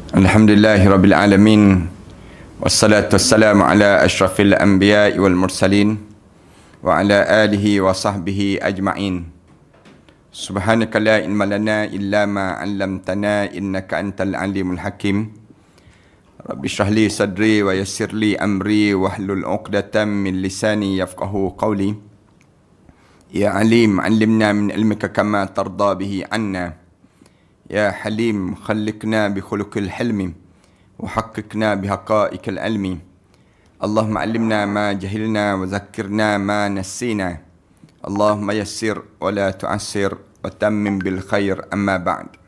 Alhamdulillahirabbil alamin wassalatu wassalamu ala asyrafil anbiya'i wal mursalin wa ala alihi wa sahbihi ajma'in. Subhanaka la ilma lana illa ma 'allamtana innaka antal alimul hakim. Rabbi shrah li sadri wa yassir li amri wahlul 'uqdatam min lisani yafqahu qawli. Ya alim 'allimna min ilmika kama tarda bihi 'anna. يا حليم خلقنا بخلق الحلم وحققنا بحقائق العلم اللهم علمنا ما جهلنا وذكرنا ما نسينا اللهم يسر ولا تعسر وتمم بالخير أما بعد.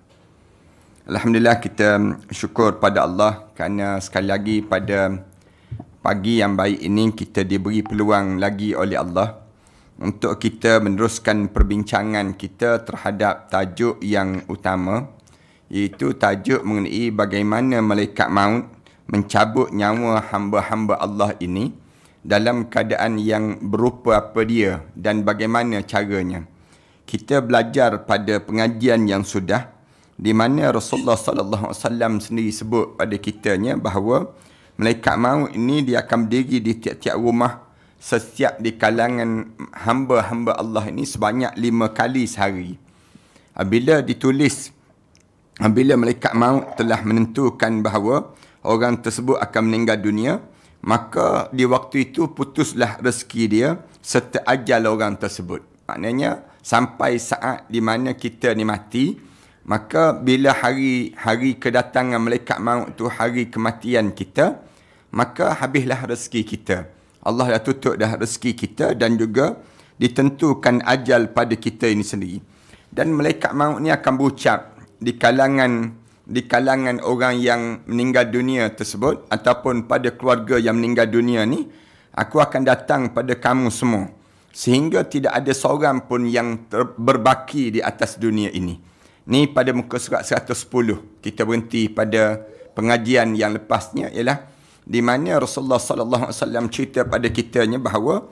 Alhamdulillah, kita syukur pada Allah kerana sekali lagi pada pagi yang baik ini kita diberi peluang lagi oleh Allah untuk kita meneruskan perbincangan kita terhadap tajuk yang utama, iaitu tajuk mengenai bagaimana malaikat maut mencabut nyawa hamba-hamba Allah ini dalam keadaan yang berupa apa dia dan bagaimana caranya. Kita belajar pada pengajian yang sudah, di mana Rasulullah sallallahu alaihi wasallam sendiri sebut pada kitanya bahawa malaikat maut ini dia akan berdiri di tiap-tiap rumah setiap di kalangan hamba-hamba Allah ini sebanyak 5 kali sehari. Bila malaikat maut telah menentukan bahawa orang tersebut akan meninggal dunia, maka di waktu itu putuslah rezeki dia serta ajal orang tersebut. Maknanya sampai saat di mana kita ni mati, maka bila hari kedatangan malaikat maut itu hari kematian kita, maka habislah rezeki kita. Allah dah tutup dah rezeki kita dan juga ditentukan ajal pada kita ini sendiri. Dan malaikat maut ni akan berucap di kalangan orang yang meninggal dunia tersebut ataupun pada keluarga yang meninggal dunia ni, aku akan datang pada kamu semua sehingga tidak ada seorang pun yang berbaki di atas dunia ini. Ni pada muka surat 110. Kita berhenti pada pengajian yang lepasnya ialah di mana Rasulullah sallallahu alaihi wasallam cerita pada kitanya bahawa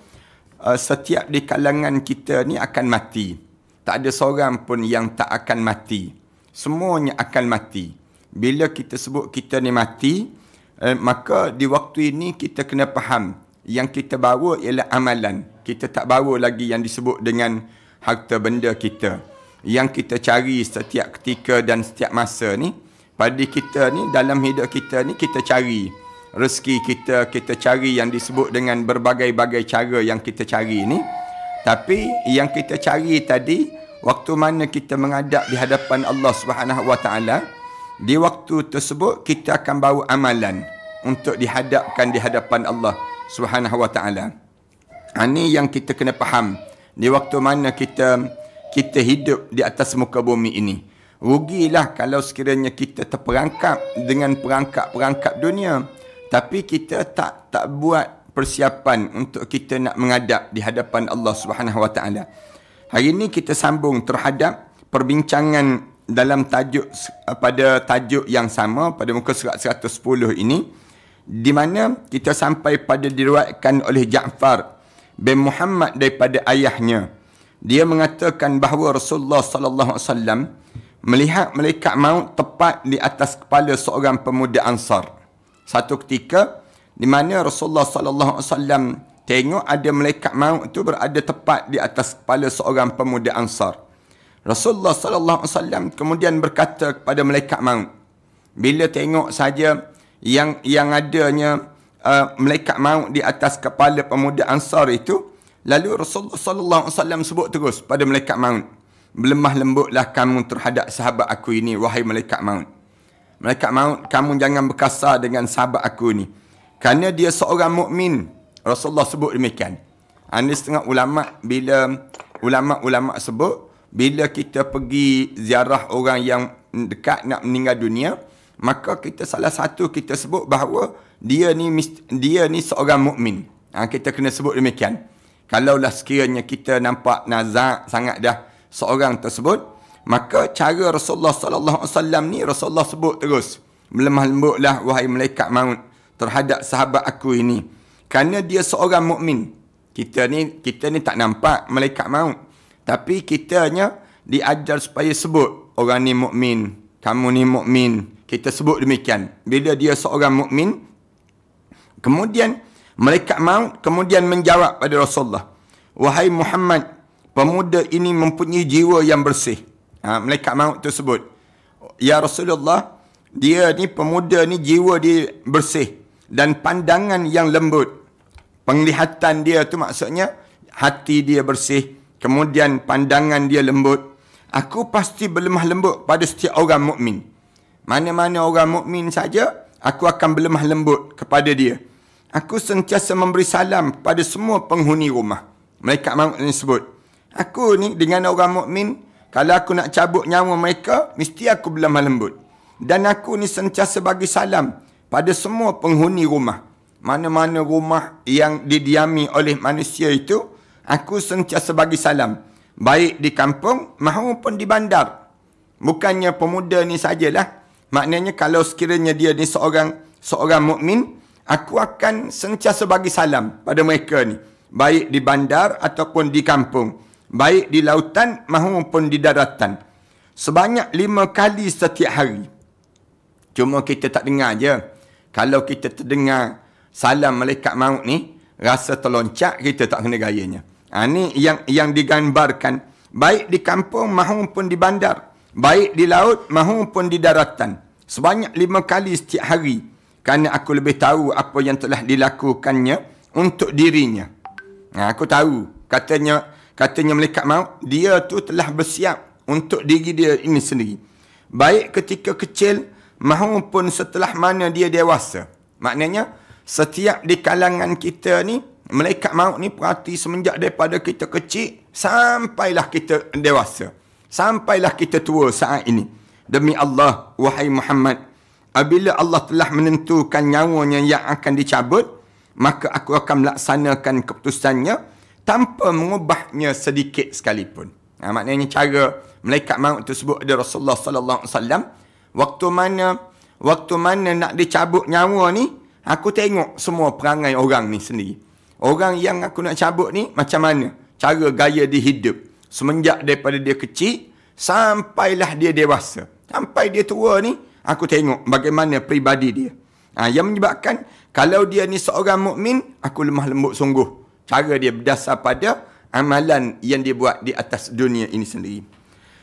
setiap di kalangan kita ni akan mati. Tak ada seorang pun yang tak akan mati. Semuanya akan mati. Bila kita sebut kita ni mati, maka di waktu ini kita kena faham yang kita bawa ialah amalan. Kita tak bawa lagi yang disebut dengan harta benda kita. Yang kita cari setiap ketika dan setiap masa ni, pada kita ni, dalam hidup kita ni, kita cari rezeki kita cari yang disebut dengan berbagai-bagai cara yang kita cari ni. Tapi yang kita cari tadi, waktu mana kita menghadap di hadapan Allah Subhanahu Wa Taala, di waktu tersebut kita akan bawa amalan untuk dihadapkan di hadapan Allah Subhanahu Wa Taala. Ini yang kita kena faham di waktu mana kita hidup di atas muka bumi ini. Rugilah kalau sekiranya kita terperangkap dengan perangkap-perangkap dunia, tapi kita tak buat persiapan untuk kita nak menghadap di hadapan Allah Subhanahu Wa Taala. Hari ini kita sambung terhadap perbincangan dalam pada tajuk yang sama pada muka surat 110 ini, di mana kita sampai pada diriwayatkan oleh Ja'far bin Muhammad daripada ayahnya. Dia mengatakan bahawa Rasulullah sallallahu alaihi wasallam melihat malaikat maut tepat di atas kepala seorang pemuda Ansar. Satu ketika di mana Rasulullah sallallahu alaihi wasallam tengok ada malaikat maut itu berada tepat di atas kepala seorang pemuda Ansar. Rasulullah sallallahu alaihi wasallam kemudian berkata kepada malaikat maut, bila tengok saja yang adanya malaikat maut di atas kepala pemuda Ansar itu, lalu Rasulullah sallallahu alaihi wasallam sebut terus pada malaikat maut, "Berlemah lembutlah kamu terhadap sahabat aku ini, wahai malaikat maut. Malaikat maut, kamu jangan berkasar dengan sahabat aku ni, kerana dia seorang mukmin." Rasulullah sebut demikian. Ini setengah ulama' sebut, bila kita pergi ziarah orang yang dekat nak meninggal dunia, maka salah satu kita sebut bahawa dia ni seorang mukmin. Kita kena sebut demikian. Kalaulah sekiranya kita nampak nazak sangat dah seorang tersebut, maka cara Rasulullah sallallahu alaihi wasallam ni, Rasulullah sebut terus, "Melemah lembutlah wahai malaikat maut terhadap sahabat aku ini, kerana dia seorang mukmin." Kita ni tak nampak malaikat maut, tapi kitanya diajar supaya sebut orang ni mukmin, kamu ni mukmin, kita sebut demikian. Bila dia seorang mukmin, kemudian malaikat maut kemudian menjawab pada Rasulullah, "Wahai Muhammad, pemuda ini mempunyai jiwa yang bersih." Malaikat maut tersebut, "Ya Rasulullah, dia ni pemuda ni jiwa dia bersih dan pandangan yang lembut." Penglihatan dia tu maksudnya hati dia bersih, kemudian pandangan dia lembut. Aku pasti berlemah lembut pada setiap orang mukmin. Mana-mana orang mukmin saja, aku akan berlemah lembut kepada dia. Aku sentiasa memberi salam pada semua penghuni rumah. Malaikat maut ni sebut, aku ni dengan orang mukmin, kalau aku nak cabut nyawa mereka, mesti aku berlemah lembut. Dan aku ni sentiasa bagi salam pada semua penghuni rumah. Mana-mana rumah yang didiami oleh manusia itu, aku sentiasa bagi salam. Baik di kampung maupun di bandar. Bukannya pemuda ni sajalah. Maknanya kalau sekiranya dia ni seorang mukmin, aku akan sentiasa bagi salam pada mereka ni. Baik di bandar ataupun di kampung. Baik di lautan maupun di daratan. Sebanyak 5 kali setiap hari. Cuma kita tak dengar je. Kalau kita terdengar salam malaikat maut ni, rasa terloncat, kita tak kena gayanya. Ni yang digambarkan. Baik di kampung maupun di bandar. Baik di laut maupun di daratan. Sebanyak 5 kali setiap hari. Kerana aku lebih tahu apa yang telah dilakukannya untuk dirinya. Aku tahu. Katanya malaikat maut, dia tu telah bersiap untuk diri dia ini sendiri. Baik ketika kecil maupun setelah mana dia dewasa. Maknanya, setiap di kalangan kita ni, malaikat maut ni perhati semenjak daripada kita kecil, sampailah kita dewasa. Sampailah kita tua saat ini. Demi Allah, wahai Muhammad, apabila Allah telah menentukan nyawanya yang akan dicabut, maka aku akan melaksanakan keputusannya tanpa mengubahnya sedikit sekalipun. Maknanya cara malaikat maut tersebut ada Rasulullah sallallahu alaihi wasallam, waktu mana nak dicabut nyawa ni, aku tengok semua perangai orang ni sendiri. Orang yang aku nak cabut ni macam mana cara gaya dia hidup semenjak daripada dia kecil sampailah dia dewasa. Sampai dia tua ni, aku tengok bagaimana peribadi dia. Yang menyebabkan kalau dia ni seorang mukmin, aku lemah lembut sungguh. Cara dia berdasar pada amalan yang dia buat di atas dunia ini sendiri.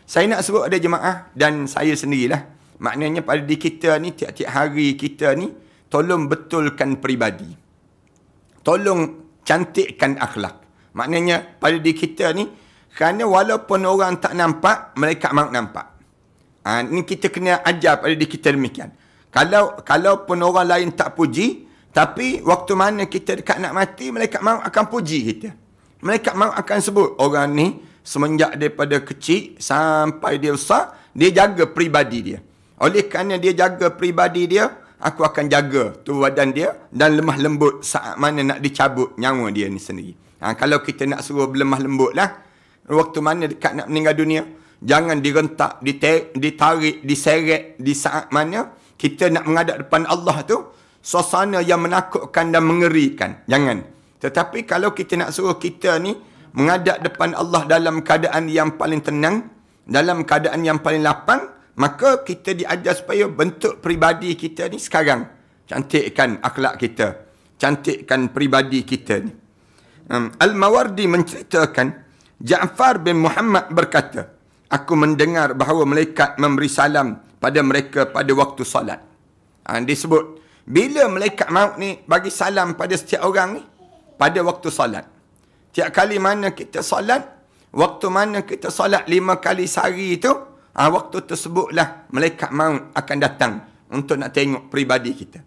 Saya nak sebut ada jemaah dan saya sendirilah. Maknanya pada diri kita ni, tiap-tiap hari kita ni, tolong betulkan peribadi. Tolong cantikkan akhlak. Maknanya pada diri kita ni, kerana walaupun orang tak nampak, malaikat maut nampak. Ni kita kena ajar pada diri kita demikian. Kalaupun orang lain tak puji, tapi waktu mana kita dekat nak mati, malaikat maut akan puji kita. Malaikat maut akan sebut, orang ni semenjak daripada kecil sampai dia besar, dia jaga peribadi dia. Oleh kerana dia jaga peribadi dia, aku akan jaga tubuh badan dia dan lemah lembut saat mana nak dicabut nyawa dia ni sendiri. Kalau kita nak suruh berlemah lembut lah, waktu mana dekat nak meninggal dunia, jangan direntak, ditarik, diseret di saat mana kita nak menghadap depan Allah tu, suasana yang menakutkan dan mengerikan. Jangan. Tetapi kalau kita nak suruh kita ni menghadap depan Allah dalam keadaan yang paling tenang, dalam keadaan yang paling lapang, maka kita diajar supaya bentuk peribadi kita ni sekarang. Cantikkan akhlak kita. Cantikkan peribadi kita ni. Al-Mawardi menceritakan, Ja'far bin Muhammad berkata, aku mendengar bahawa malaikat memberi salam pada mereka pada waktu solat. Disebut, bila malaikat maut ni bagi salam pada setiap orang ni, pada waktu solat. Tiap kali mana kita solat, waktu mana kita solat 5 kali sehari itu, waktu tersebutlah malaikat maut akan datang untuk nak tengok peribadi kita.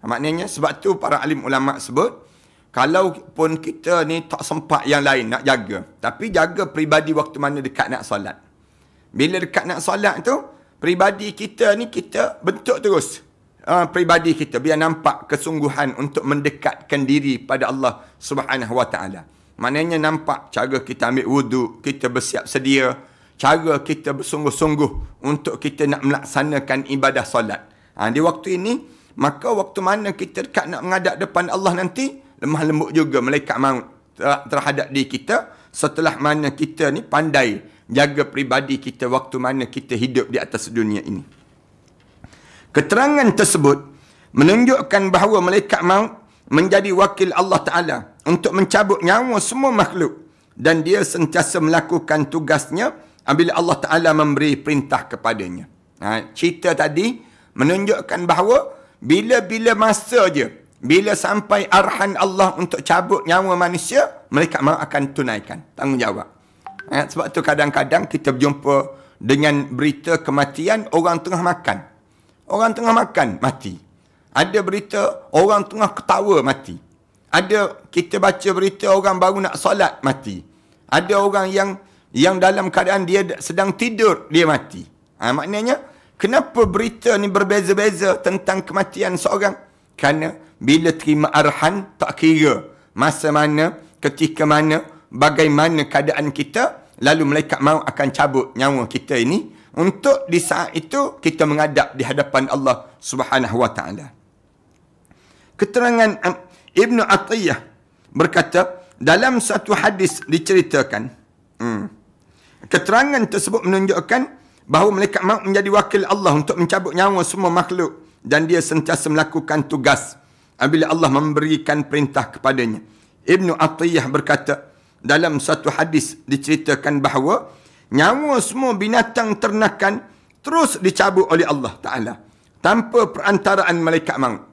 Maknanya sebab tu para alim ulama sebut, kalau pun kita ni tak sempat yang lain nak jaga, tapi jaga peribadi waktu mana dekat nak solat. Bila dekat nak solat tu, peribadi kita ni kita bentuk terus. Peribadi kita biar nampak kesungguhan untuk mendekatkan diri pada Allah Subhanahu Wa Taala. Maknanya nampak cara kita ambil wuduk, kita bersiap sedia, cara kita bersungguh-sungguh untuk kita nak melaksanakan ibadah solat. Di waktu ini, maka waktu mana kita dekat nak menghadap depan Allah nanti, lemah lembut juga malaikat maut terhadap diri kita, setelah mana kita ni pandai jaga peribadi kita waktu mana kita hidup di atas dunia ini. Keterangan tersebut menunjukkan bahawa malaikat maut menjadi wakil Allah Ta'ala untuk mencabut nyawa semua makhluk dan dia sentiasa melakukan tugasnya apabila Allah Ta'ala memberi perintah kepadanya. Cerita tadi menunjukkan bahawa bila-bila masa je, bila sampai arahan Allah untuk cabut nyawa manusia, malaikat maut akan tunaikan tanggungjawab. Sebab tu kadang-kadang kita berjumpa dengan berita kematian orang tengah makan. Orang tengah makan, mati. Ada berita orang tengah ketawa, mati. Ada kita baca berita orang baru nak solat, mati. Ada orang yang dalam keadaan dia sedang tidur, dia mati. Maknanya, kenapa berita ni berbeza-beza tentang kematian seorang? Kerana bila terima arahan, tak kira masa mana, ketika mana, bagaimana keadaan kita, lalu malaikat maut akan cabut nyawa kita ini untuk di saat itu kita menghadap di hadapan Allah Subhanahu wa taala. Keterangan Ibnu Atiyah berkata, dalam satu hadis diceritakan, keterangan tersebut menunjukkan bahawa malaikat maut menjadi wakil Allah untuk mencabut nyawa semua makhluk dan dia sentiasa melakukan tugas apabila Allah memberikan perintah kepadanya. Ibnu Atiyah berkata, dalam satu hadis diceritakan bahawa nyawa semua binatang ternakan terus dicabut oleh Allah Ta'ala tanpa perantaraan malaikat maut.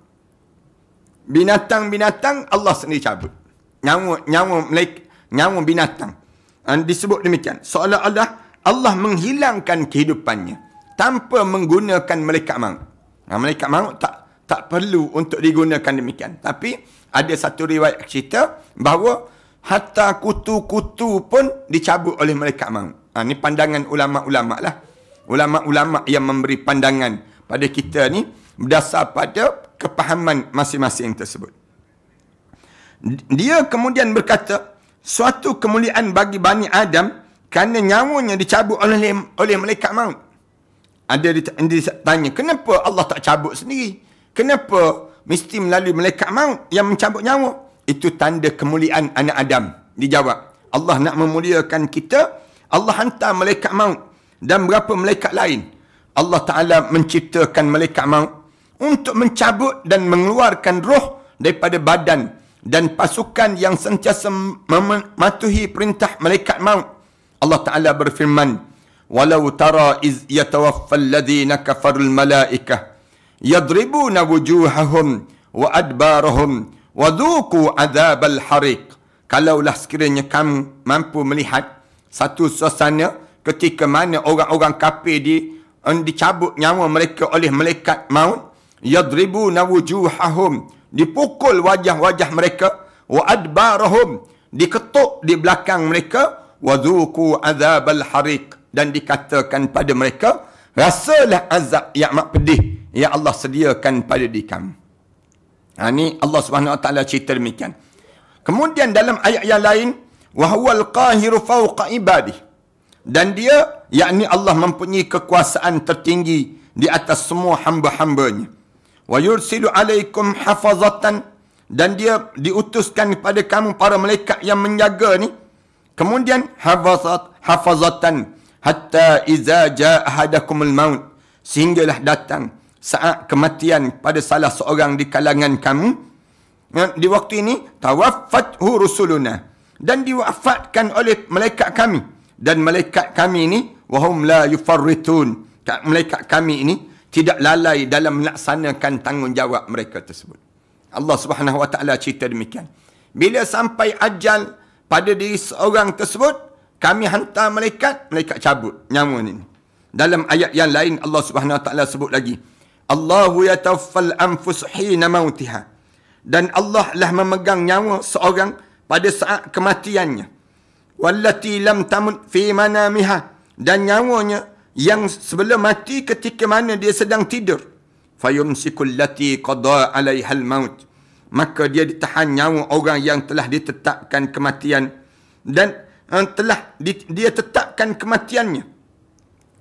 Binatang-binatang Allah sendiri cabut. Nyawa binatang. Disebut demikian. Seolah-olah Allah menghilangkan kehidupannya tanpa menggunakan malaikat maut. Malaikat maut tak perlu untuk digunakan demikian. Tapi ada satu riwayat cerita bahawa hatta kutu-kutu pun dicabut oleh malaikat maut. Ini pandangan ulama-ulama lah. Ulama-ulama yang memberi pandangan pada kita ni berdasar pada kepahaman masing-masing tersebut. Dia kemudian berkata, suatu kemuliaan bagi Bani Adam kerana nyawanya dicabut oleh malaikat maut. Ada ditanya, kenapa Allah tak cabut sendiri? Kenapa mesti melalui malaikat maut yang mencabut nyawa? Itu tanda kemuliaan anak Adam. Dijawab, Allah nak memuliakan kita, Allah hantar malaikat maut dan berapa malaikat lain. Allah Ta'ala menciptakan malaikat maut untuk mencabut dan mengeluarkan roh daripada badan dan pasukan yang sentiasa mematuhi perintah malaikat maut. Allah Ta'ala berfirman, walau tara iz yatawaffal ladhina kafarul malaikah yadribuna wujuhahum wa adbarahum wa dhuku adzabal hariq. Kalaulah sekiranya kamu mampu melihat satu suasana ketika mana orang-orang kafir dicabut nyawa mereka oleh malaikat maut, yadribuna wujuhahum, dipukul wajah-wajah mereka, wa adbarahum, diketuk di belakang mereka, wa dhuku adzabal hariq, dan dikatakan pada mereka, rasalah azab yang amat pedih yang Allah sediakan pada diri kamu. Ini Allah Subhanahu Wa Taala cerita demikian. Kemudian dalam ayat yang lain, wa huwal qahiru fawqa ibadih, dan dia, yakni Allah mempunyai kekuasaan tertinggi di atas semua hamba-hambanya. Wa yursilu alaikum hafazatan, dan dia diutuskan kepada kamu para malaikat yang menjaga ni. Kemudian hafazatan hatta iza jaa ahadakumul maut, sehinggalah datang saat kematian pada salah seorang di kalangan kamu. Di waktu ini tawaffathu rusuluna, dan diwafatkan oleh malaikat kami, dan malaikat kami ini wahum la yufarritun, malaikat kami ini tidak lalai dalam melaksanakan tanggungjawab mereka tersebut. Allah Subhanahu Wa Taala cerita demikian. Bila sampai ajal pada diri seorang tersebut, kami hantar malaikat cabut nyawa ini. Dalam ayat yang lain Allah Subhanahu Wa Taala sebut lagi, Allahu yatawaffal anfus hina mautiha, dan Allah lah memegang nyawa seorang pada saat kematiannya. Wallati lam tamut fi manamiha, dan nyawanya yang sebelum mati ketika mana dia sedang tidur. Fayumsikul lati qada 'alaihal maut, maka dia ditahan nyawa orang yang telah ditetapkan kematian dan dia tetapkan kematiannya.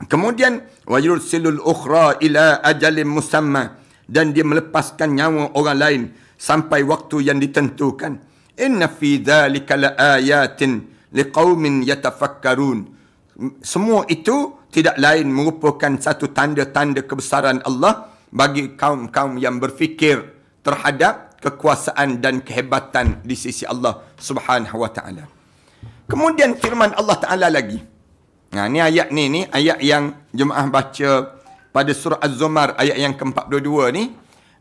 Kemudian wa yursilul ukhra ila ajalin musamma, dan dia melepaskan nyawa orang lain sampai waktu yang ditentukan. Inna fi dzalika laayatin liqaumin yatafakkarun. Semua itu tidak lain merupakan satu tanda-tanda kebesaran Allah bagi kaum-kaum yang berfikir terhadap kekuasaan dan kehebatan di sisi Allah Subhanahu wa taala. Kemudian firman Allah Taala lagi. Nah, ni ayat ni ayat yang jemaah baca pada surah Az-Zumar ayat yang ke-42 ni,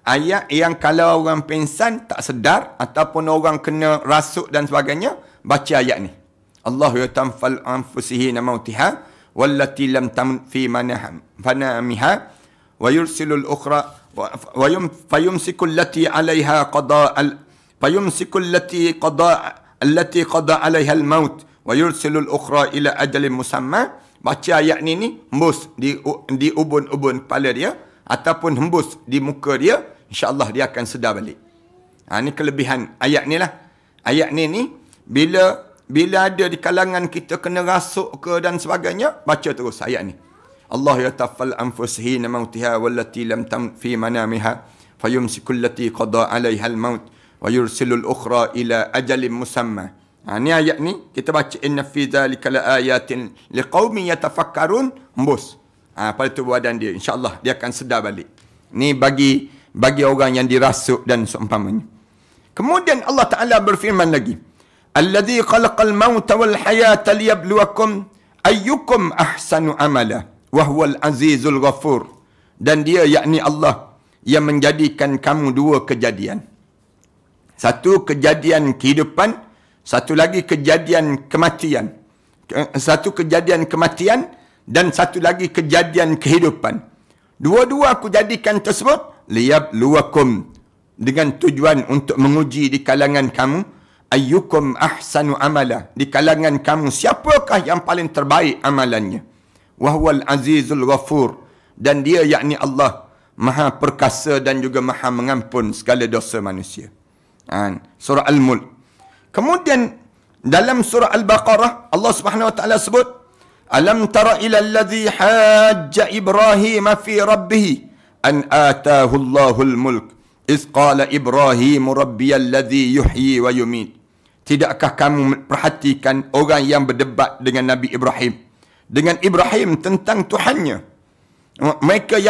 ayat yang kalau orang pingsan tak sedar ataupun orang kena rasuk dan sebagainya, baca ayat ni. Allah yatamfal anfusihi mautiha wallati lam tamut fi manamiha wa yursilul ukhra wa fayumsiku allati 'alayha allati qada 'alayha al-maut wa yursilul ukhra ila ajalin musamma. Baca ayat ni hembus di ubun-ubun kepala dia ataupun hembus di muka dia, insya-Allah dia akan sedar balik. Ni kelebihan ayat ni lah. Ayat ni bila ada di kalangan kita kena rasuk ke dan sebagainya, baca terus ayat ni. Allah yatawaffal anfusihi mautiha wallati lam tamut fi manamiha fayumsiku allati qada 'alayha al-maut wa yursilul ukhra ila ajalin musamma. Ni ayat ni kita baca inna fi dzalika laayatin liqaumin yatafakkarun, hembus. Pada tubuh badan dia, insya-Allah dia akan sedar balik. Ni bagi orang yang dirasuk dan seumpamanya. Kemudian Allah Taala berfirman lagi, alladzi khalaqal mauta wal hayata liyabluwakum ayyukum ahsanu amala wa huwal azizul ghafur. Dan dia yakni Allah yang menjadikan kamu dua kejadian. Satu kejadian kehidupan, satu lagi kejadian kematian. Satu kejadian kematian dan satu lagi kejadian kehidupan. Dua-dua aku jadikan tersebut liyabluwakum, dengan tujuan untuk menguji di kalangan kamu ayyukum ahsanu amala, di kalangan kamu siapakah yang paling terbaik amalannya. Wa huwal azizul ghafur, dan dia yakni Allah Maha perkasa dan juga Maha mengampun segala dosa manusia. Surah Al-Mulk. Kemudian dalam surah Al-Baqarah Allah Subhanahu wa taala sebut, alam tara ila allazi hajja Ibrahim fi rabbih an ataahu Allahul mulk iz qala Ibrahim rabbiyalladzi yuhyi wa yumit. Tidakkah kamu perhatikan orang yang berdebat dengan Nabi Ibrahim, dengan Ibrahim tentang Tuhannya? Mereka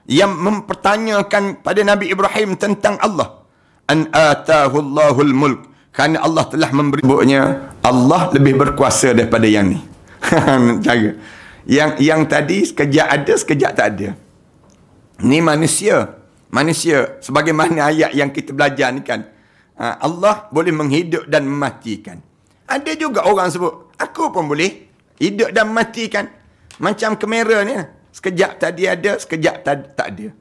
yang mempertanyakan pada Nabi Ibrahim tentang Allah. An ataahu Allahul mulk, kerana Allah telah memberinya, Allah lebih berkuasa daripada yang ni. Cara. Yang tadi sekejap ada, sekejap tak ada. Ni manusia. Manusia. Sebagaimana ayat yang kita belajar ni kan. Allah boleh menghidup dan mematikan. Ada juga orang sebut, aku pun boleh hidup dan mematikan. Macam kamera ni. Sekejap tadi ada, sekejap tak ada.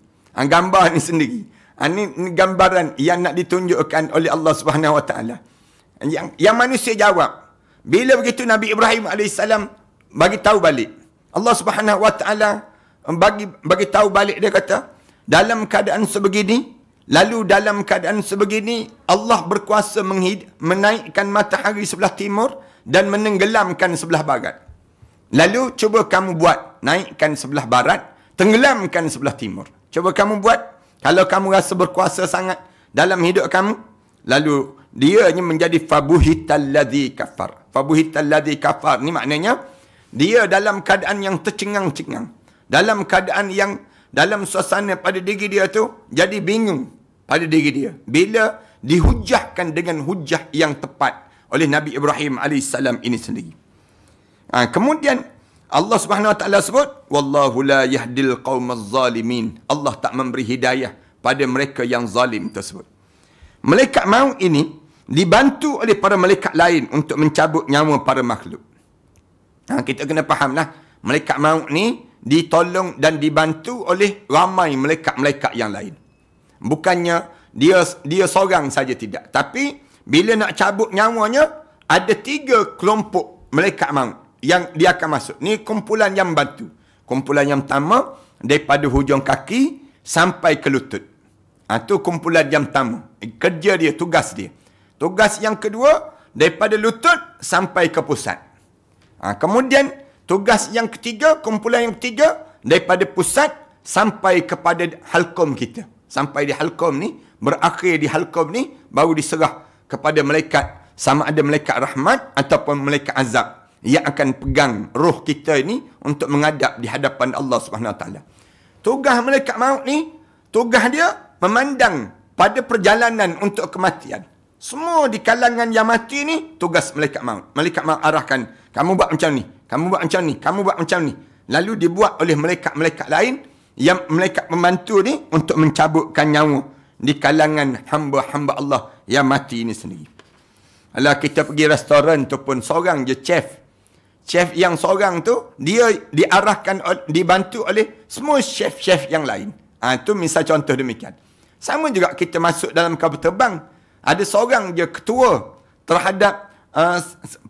Gambar ni sendiri. Ini gambaran yang nak ditunjukkan oleh Allah Subhanahu Wa Taala. Yang manusia jawab. Bila begitu Nabi Ibrahim AS bagi tahu balik. Allah Subhanahu Wa Taala bagi tahu balik, dia kata, dalam keadaan sebegini, lalu dalam keadaan sebegini Allah berkuasa menaikkan matahari sebelah timur dan menenggelamkan sebelah barat. Lalu cuba kamu buat, naikkan sebelah barat, tenggelamkan sebelah timur. Cuba kamu buat. Kalau kamu rasa berkuasa sangat dalam hidup kamu, lalu dianya menjadi fabuhital ladzi kafar. Fabuhital ladzi kafar ni maknanya dia dalam keadaan yang tercengang-cengang. Dalam keadaan yang dalam suasana pada diri dia tu jadi bingung pada diri dia. Bila dihujahkan dengan hujah yang tepat oleh Nabi Ibrahim AS ini sendiri. Kemudian Allah Subhanahu Wa Taala sebut, wallahu la yahdil qaumaz zalimin. Allah tak memberi hidayah pada mereka yang zalim tersebut. Malaikat maut ini dibantu oleh para malaikat lain untuk mencabut nyawa para makhluk. Kita kena fahamlah, malaikat maut ni ditolong dan dibantu oleh ramai malaikat-malaikat yang lain. Bukannya dia seorang saja, tidak. Tapi bila nak cabut nyawanya, ada 3 kelompok malaikat maut yang dia akan masuk. Ni kumpulan yang bantu. Kumpulan yang pertama daripada hujung kaki sampai ke lutut. Itu kumpulan yang pertama. Kerja dia, tugas dia. Tugas yang kedua daripada lutut sampai ke pusat. Kemudian tugas yang ketiga, kumpulan yang ketiga daripada pusat sampai kepada halqum kita. Sampai di halqum ni, berakhir di halqum ni, baru diserah kepada malaikat, sama ada malaikat rahmat ataupun malaikat azab, yang akan pegang roh kita ini untuk menghadap di hadapan Allah Subhanahu Wa Taala. Tugas malaikat maut ni tugas dia memandang pada perjalanan untuk kematian. Semua di kalangan yang mati ni tugas malaikat maut. Malaikat maut arahkan, kamu buat macam ni, kamu buat macam ni, kamu buat macam ni. Lalu dibuat oleh malaikat-malaikat lain yang malaikat membantu ni untuk mencabutkan nyawa di kalangan hamba-hamba Allah yang mati ini sendiri. Kalau kita pergi restoran tu pun seorang je chef. Chef yang seorang tu, dia diarahkan, dibantu oleh semua chef-chef yang lain. Itu misal contoh demikian. Sama juga kita masuk dalam kapal terbang. Ada seorang je ketua terhadap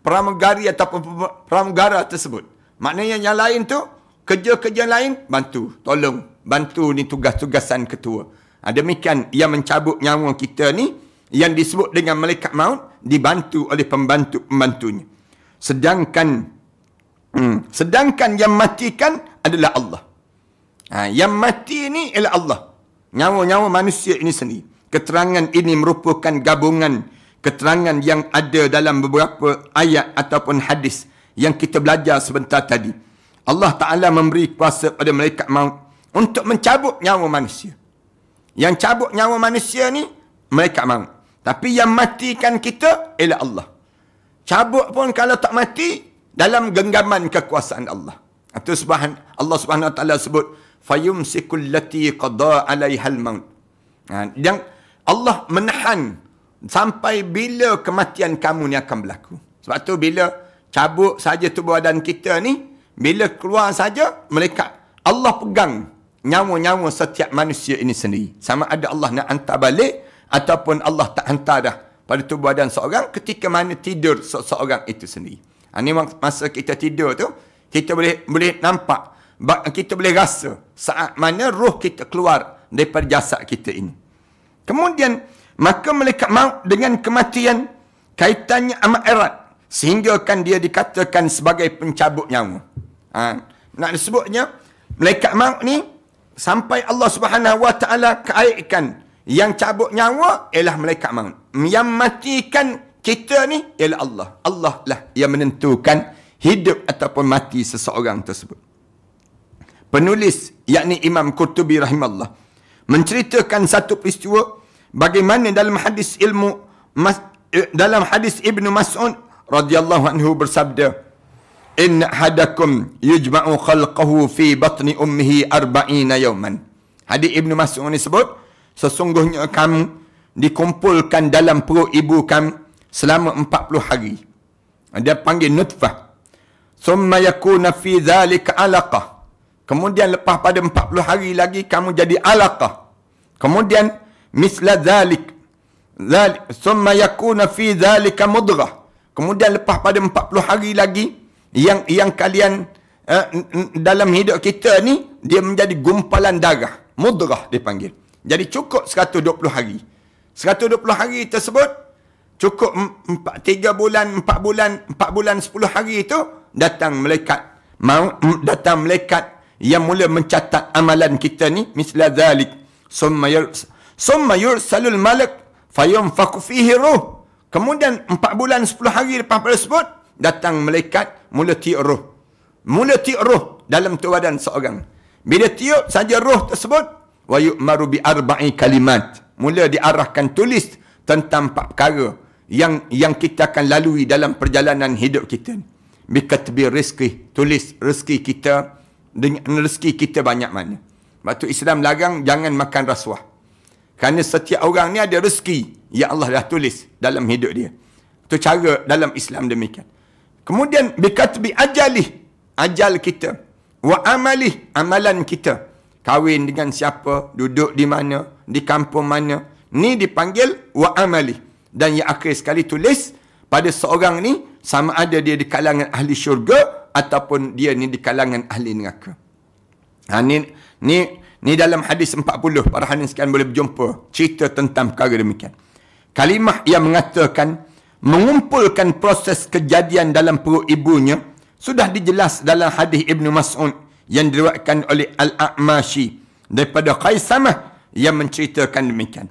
pramugari ataupun pramugara tersebut. Maknanya yang lain tu, kerja-kerja lain, bantu, tolong. Bantu ni tugas-tugasan ketua. Demikian yang mencabut nyawa kita ni, yang disebut dengan malaikat maut, dibantu oleh pembantu-pembantunya. Sedangkan yang matikan adalah Allah. Yang mati ni ialah Allah. Nyawa-nyawa manusia ini sendiri. Keterangan ini merupakan gabungan keterangan yang ada dalam beberapa ayat ataupun hadis yang kita belajar sebentar tadi. Allah Ta'ala memberi kuasa pada malaikat maut untuk mencabut nyawa manusia. Yang cabut nyawa manusia ni, malaikat maut. Tapi yang matikan kita ialah Allah. Cabut pun kalau tak mati, dalam genggaman kekuasaan Allah. Itu Allah Subhanahu Wa Ta'ala sebut, fayumsikul lati qada alaihal maut. Yang Allah menahan sampai bila kematian kamu ni akan berlaku. Sebab tu bila cabut saja tubuh badan kita ni, bila keluar saja, Allah pegang nyawa-nyawa setiap manusia ini sendiri. Sama ada Allah nak hantar balik ataupun Allah tak hantar dah pada tubuh badan seorang ketika mana tidur seorang itu sendiri. Ini masa kita tidur tu, kita boleh nampak, kita boleh rasa saat mana roh kita keluar daripada jasad kita ini. Kemudian, maka malaikat maut dengan kematian kaitannya amat erat sehingga kan dia dikatakan sebagai pencabut nyawa. Nak disebutnya, malaikat maut ni sampai Allah Subhanahu Wa Ta'ala kaitkan yang cabut nyawa ialah malaikat maut. Yang matikan kita ni ialah Allah. Allah lah yang menentukan hidup ataupun mati seseorang tersebut. Penulis, yakni Imam Qurtubi rahimahullah, menceritakan satu peristiwa bagaimana dalam hadis dalam hadis Ibnu Mas'ud radhiyallahu anhu bersabda, inna hadakum yujma'u khalqahu fi batni ummihi 40 yawman. Hadis Ibnu Mas'ud ni sebut, sesungguhnya kamu dikumpulkan dalam perut ibu kamu selama 40 hari. Dia panggil nutfah. Thumma yakuna fi dhalika alaqah. Kemudian lepas pada 40 hari lagi kamu jadi alaqah. Kemudian misla dhalik. Thumma yakuna fi dhalika mudghah. Kemudian lepas pada 40 hari lagi yang kalian dalam hidup kita ni dia menjadi gumpalan darah. Mudghah dipanggil. Jadi cukup 120 hari. 120 hari tersebut cukup 3 bulan, 4 bulan 10 hari itu datang malaikat yang mula mencatat amalan kita ni misla dhalik. Summa yursalul malak fayunfaku fihi ruh. Kemudian 4 bulan 10 hari lepas tersebut datang malaikat mula tiup roh. Mula tiup roh dalam tubuh badan seorang. Bila tiup saja roh tersebut, wa yu'maru bi 4 kalimat. Mula diarahkan tulis tentang 4 perkara yang kita akan lalui dalam perjalanan hidup kita. Bikatbi rizki, tulis rezeki kita, dengan rezeki kita banyak mana. Sebab tu Islam larang jangan makan rasuah. Kerana setiap orang ni ada rezeki yang Allah dah tulis dalam hidup dia. Itu cara dalam Islam demikian. Kemudian bikatbi ajalih, ajal kita. Wa amalih, amalan kita. Kahwin dengan siapa, duduk di mana, di kampung mana. Ni dipanggil wa amalih. Dan yang akhir sekali tulis pada seorang ni sama ada dia di kalangan ahli syurga ataupun dia ni di kalangan ahli neraka. Ni dalam hadis 40 para hadirin sekalian boleh berjumpa cerita tentang perkara demikian. Kalimah yang mengatakan mengumpulkan proses kejadian dalam perut ibunya sudah dijelas dalam hadis Ibnu Mas'ud yang diriwayatkan oleh Al-A'mashi daripada Qaisamah yang menceritakan demikian.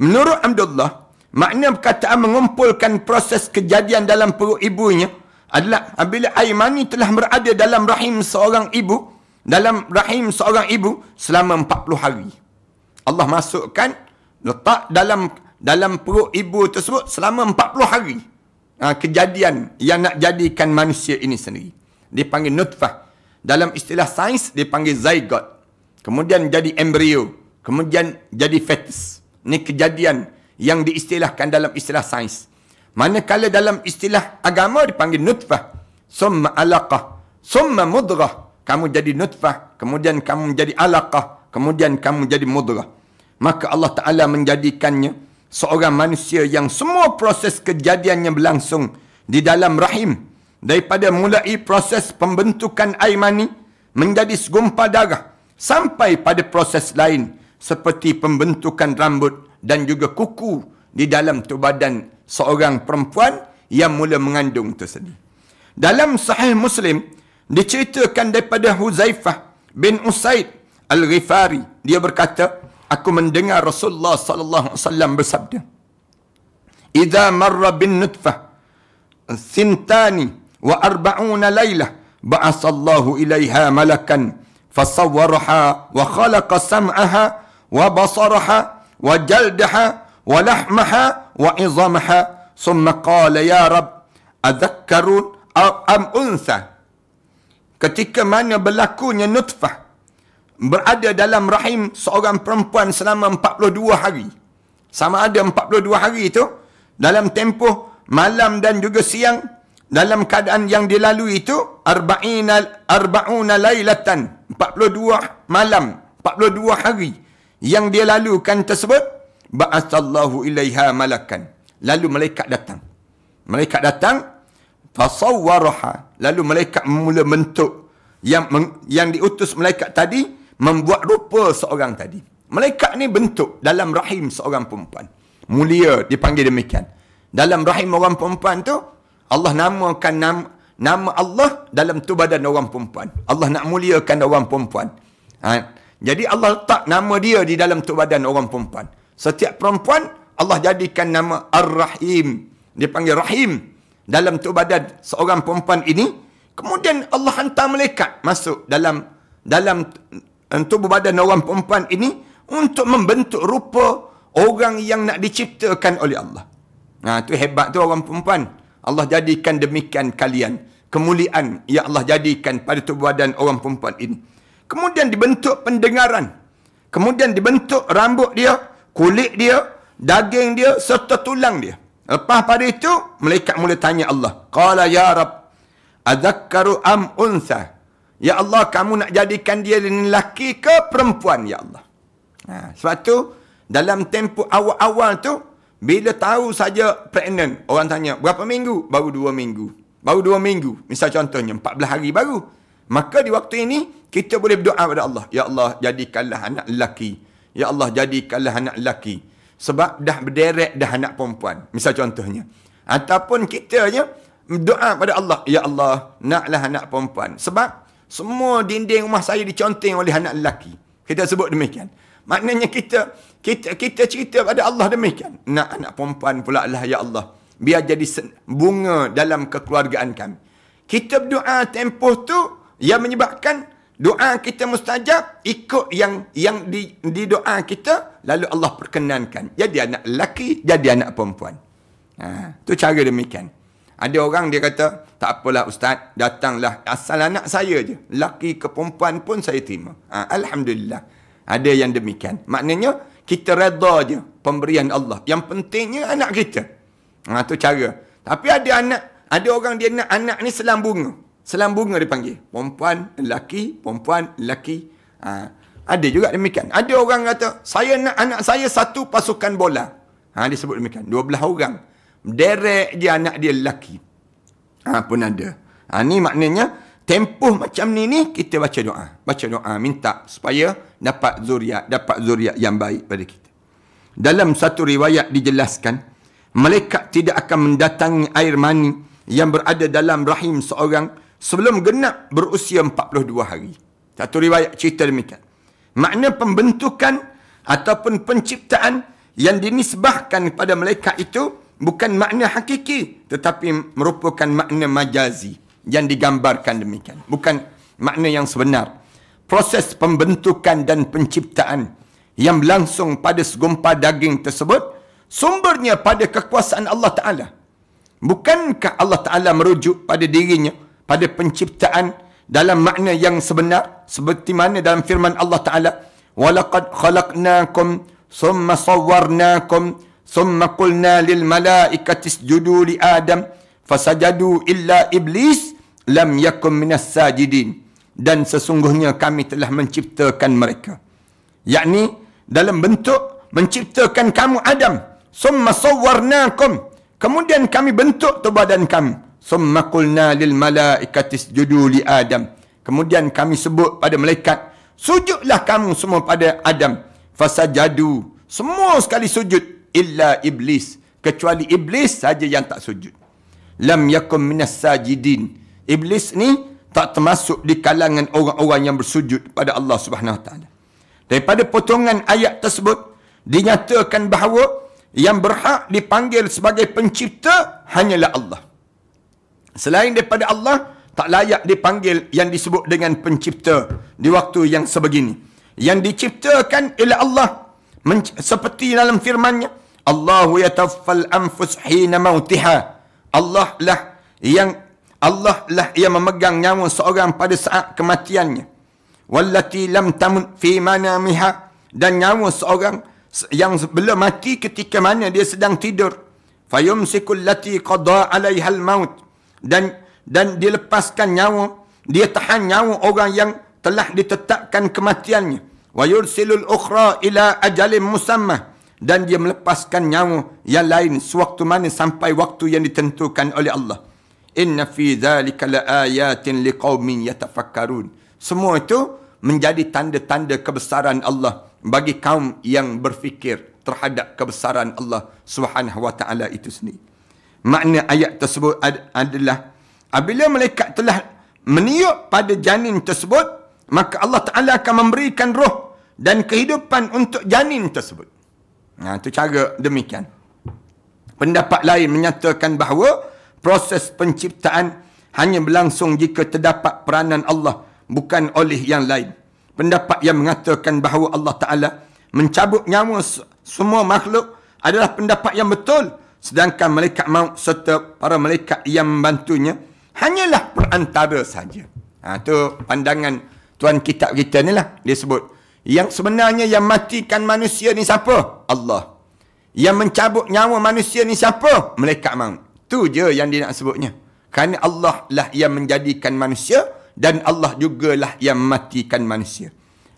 Menurut Abdullah, makna perkataan mengumpulkan proses kejadian dalam perut ibunya adalah apabila air mani telah berada dalam rahim seorang ibu, selama 40 hari. Allah masukkan, letak dalam perut ibu tersebut selama 40 hari. Kejadian yang nak jadikan manusia ini sendiri. Dipanggil nutfah. Dalam istilah sains, dipanggil zygote. Kemudian jadi embrio. Kemudian jadi fetus. Ini kejadian yang diistilahkan dalam istilah sains. Manakala dalam istilah agama dipanggil nutfah. Summa alaqah. Summa mudrah. Kamu jadi nutfah. Kemudian kamu menjadi alaqah. Kemudian kamu jadi mudrah. Maka Allah Ta'ala menjadikannya seorang manusia yang semua proses kejadiannya berlangsung di dalam rahim. Daripada mulai proses pembentukan air mani menjadi segumpal darah. Sampai pada proses lain seperti pembentukan rambut dan juga kuku di dalam tubuh badan seorang perempuan yang mula mengandung tersendiri. Dalam Sahih Muslim diceritakan daripada Huzaifah bin Usaid Al-Ghifari, dia berkata, aku mendengar Rasulullah sallallahu alaihi wasallam bersabda, "Idza marra bin nutfah thintani wa arba'una laylah ba'asallahu ilaiha malakan fasawwaraha wa khalaqa sam'aha wa basaraha wa jaldaha wa lahmaha wa izamaha summa qala ya rab adhakkarun am untha." Ketika mana berlakunya nutfah berada dalam rahim seorang perempuan selama 42 hari. Sama ada 42 hari itu dalam tempoh malam dan juga siang, dalam keadaan yang dilalui itu arba'una lailatan, 42 malam, 42 hari yang dia lalukan tersebut, ba'atsallahu ilaiha malakan. Lalu malaikat datang. Malaikat datang, fasawwaraha. Lalu malaikat mula bentuk yang diutus malaikat tadi membuat rupa seorang tadi. Malaikat ni bentuk dalam rahim seorang perempuan. Mulia dipanggil demikian. Dalam rahim orang perempuan tu, Allah namakan nama Allah dalam tu badan orang perempuan. Allah nak muliakan orang perempuan. Jadi Allah letak nama dia di dalam tu badan orang perempuan. Setiap perempuan Allah jadikan nama Ar-Rahim. Dipanggil Rahim dalam tu badan seorang perempuan ini. Kemudian Allah hantar malaikat masuk dalam tubuh badan orang perempuan ini untuk membentuk rupa orang yang nak diciptakan oleh Allah. Tu hebat tu orang perempuan. Allah jadikan demikian kalian. Kemuliaan yang Allah jadikan pada tubuh badan orang perempuan ini. Kemudian dibentuk pendengaran. Kemudian dibentuk rambut dia, kulit dia, daging dia serta tulang dia. Lepas pada itu, malaikat mula tanya Allah. Qala ya Rab, adzakkaru am untha? Ya Allah, kamu nak jadikan dia lelaki ke perempuan, ya Allah? Sebab tu, dalam tempoh awal-awal tu, bila tahu saja pregnant, orang tanya, berapa minggu? Baru 2 minggu. Baru 2 minggu. Misal contohnya, 14 hari baru. Maka di waktu ini, kita boleh berdoa kepada Allah. Ya Allah, jadikanlah anak lelaki. Ya Allah, jadikanlah anak lelaki. Sebab dah berderet dah anak perempuan. Misal contohnya. Ataupun kitanya, doa pada Allah. Ya Allah, naklah anak perempuan. Sebab, semua dinding rumah saya diconteng oleh anak lelaki. Kita sebut demikian. Maknanya kita cerita pada Allah demikian. Nak anak perempuan pula lah, ya Allah. Biar jadi bunga dalam kekeluargaan kami. Kita berdoa tempoh tu yang menyebabkan doa kita mustajab ikut yang di doa kita, lalu Allah perkenankan. Jadi anak lelaki, jadi anak perempuan. Tu cara demikian. Ada orang dia kata, tak apalah Ustaz, datanglah asal anak saya je. Lelaki ke perempuan pun saya terima. Alhamdulillah. Ada yang demikian. Maknanya, kita redha je pemberian Allah. Yang pentingnya anak kita. Tu cara. Tapi ada orang dia nak anak ni selang bunga. Selang bunga dipanggil. Perempuan, lelaki, perempuan, lelaki. Ada juga demikian. Ada orang kata, saya nak anak saya satu pasukan bola. Dia sebut demikian. 12 orang. Derek dia anak dia lelaki. Pun ada. Ni maknanya, tempoh macam ni kita baca doa. Baca doa, minta supaya dapat zuriat yang baik pada kita. Dalam satu riwayat dijelaskan, malaikat tidak akan mendatangi air mani yang berada dalam rahim seorang sebelum genap berusia 42 hari. Satu riwayat cerita demikian. Makna pembentukan ataupun penciptaan yang dinisbahkan kepada malaikat itu bukan makna hakiki, tetapi merupakan makna majazi yang digambarkan demikian. Bukan makna yang sebenar. Proses pembentukan dan penciptaan yang berlangsung pada segumpal daging tersebut sumbernya pada kekuasaan Allah Ta'ala. Bukankah Allah Ta'ala merujuk pada dirinya, pada penciptaan dalam makna yang sebenar, seperti mana dalam firman Allah Ta'ala, وَلَقَدْ خَلَقْنَاكُمْ ثُمَّ صَوَّرْنَاكُمْ ثُمَّ قُلْنَا لِلْمَلَائِكَةِ اسْجُدُوا لِآدَمَ فَسَجَدُوا إِلَّا إِبْلِيسَ لَمْ يَكُنْ مِنَ السَّاجِدِينَ. Dan sesungguhnya kami telah menciptakan mereka, yakni dalam bentuk menciptakan kamu Adam, ثُمَّ صَوَّرْنَاكُمْ, kemudian kami bentuk tu badan kamu, ثُمَّ قُلْنَا لِلْمَلَائِكَةِ اسْجُدُوا لِآدَمَ, kemudian kami sebut pada malaikat, sujudlah kamu semua pada Adam. Fasajadu, semua sekali sujud, illa iblis, kecuali iblis saja yang tak sujud. Lam yakum minas sajidin, iblis ni tak termasuk di kalangan orang-orang yang bersujud pada Allah Subhanahu Wa Taala. Daripada potongan ayat tersebut dinyatakan bahawa yang berhak dipanggil sebagai pencipta hanyalah Allah. Selain daripada Allah, tak layak dipanggil yang disebut dengan pencipta di waktu yang sebegini. Yang diciptakan ialah Allah. Seperti dalam firman-Nya, Allahu yatawaffal anfus hina mautiha. Allah lah yang memegang nyawa seorang pada saat kematiannya. Wallati lam tamut fi manamiha, dan nyawa seorang yang belum mati ketika mana dia sedang tidur. Fayumsikul lati qada 'alaiha al-maut, dan dia lepaskan nyawa, dia tahan nyawa orang yang telah ditetapkan kematiannya. Wa yursilul ukhra ila ajalin musamma, dan dia melepaskan nyawa yang lain sewaktu mana sampai waktu yang ditentukan oleh Allah. Inna fi dzalika laayatin liqaumin yatafakkarun. Semua itu menjadi tanda-tanda kebesaran Allah bagi kaum yang berfikir terhadap kebesaran Allah Subhanahu wa taala itu sendiri. Makna ayat tersebut adalah apabila malaikat telah meniup pada janin tersebut, maka Allah Ta'ala akan memberikan roh dan kehidupan untuk janin tersebut. Nah, itu cara demikian. Pendapat lain menyatakan bahawa proses penciptaan hanya berlangsung jika terdapat peranan Allah, bukan oleh yang lain. Pendapat yang mengatakan bahawa Allah Ta'ala mencabut nyawa semua makhluk adalah pendapat yang betul. Sedangkan malaikat maut serta para malaikat yang membantunya hanyalah perantara saja. Itu pandangan tuan kitab kita ni lah. Dia sebut, yang sebenarnya yang matikan manusia ni siapa? Allah. Yang mencabut nyawa manusia ni siapa? Malaikat maut. Itu je yang dia nak sebutnya. Kerana Allah lah yang menjadikan manusia, dan Allah jugalah yang mematikan manusia.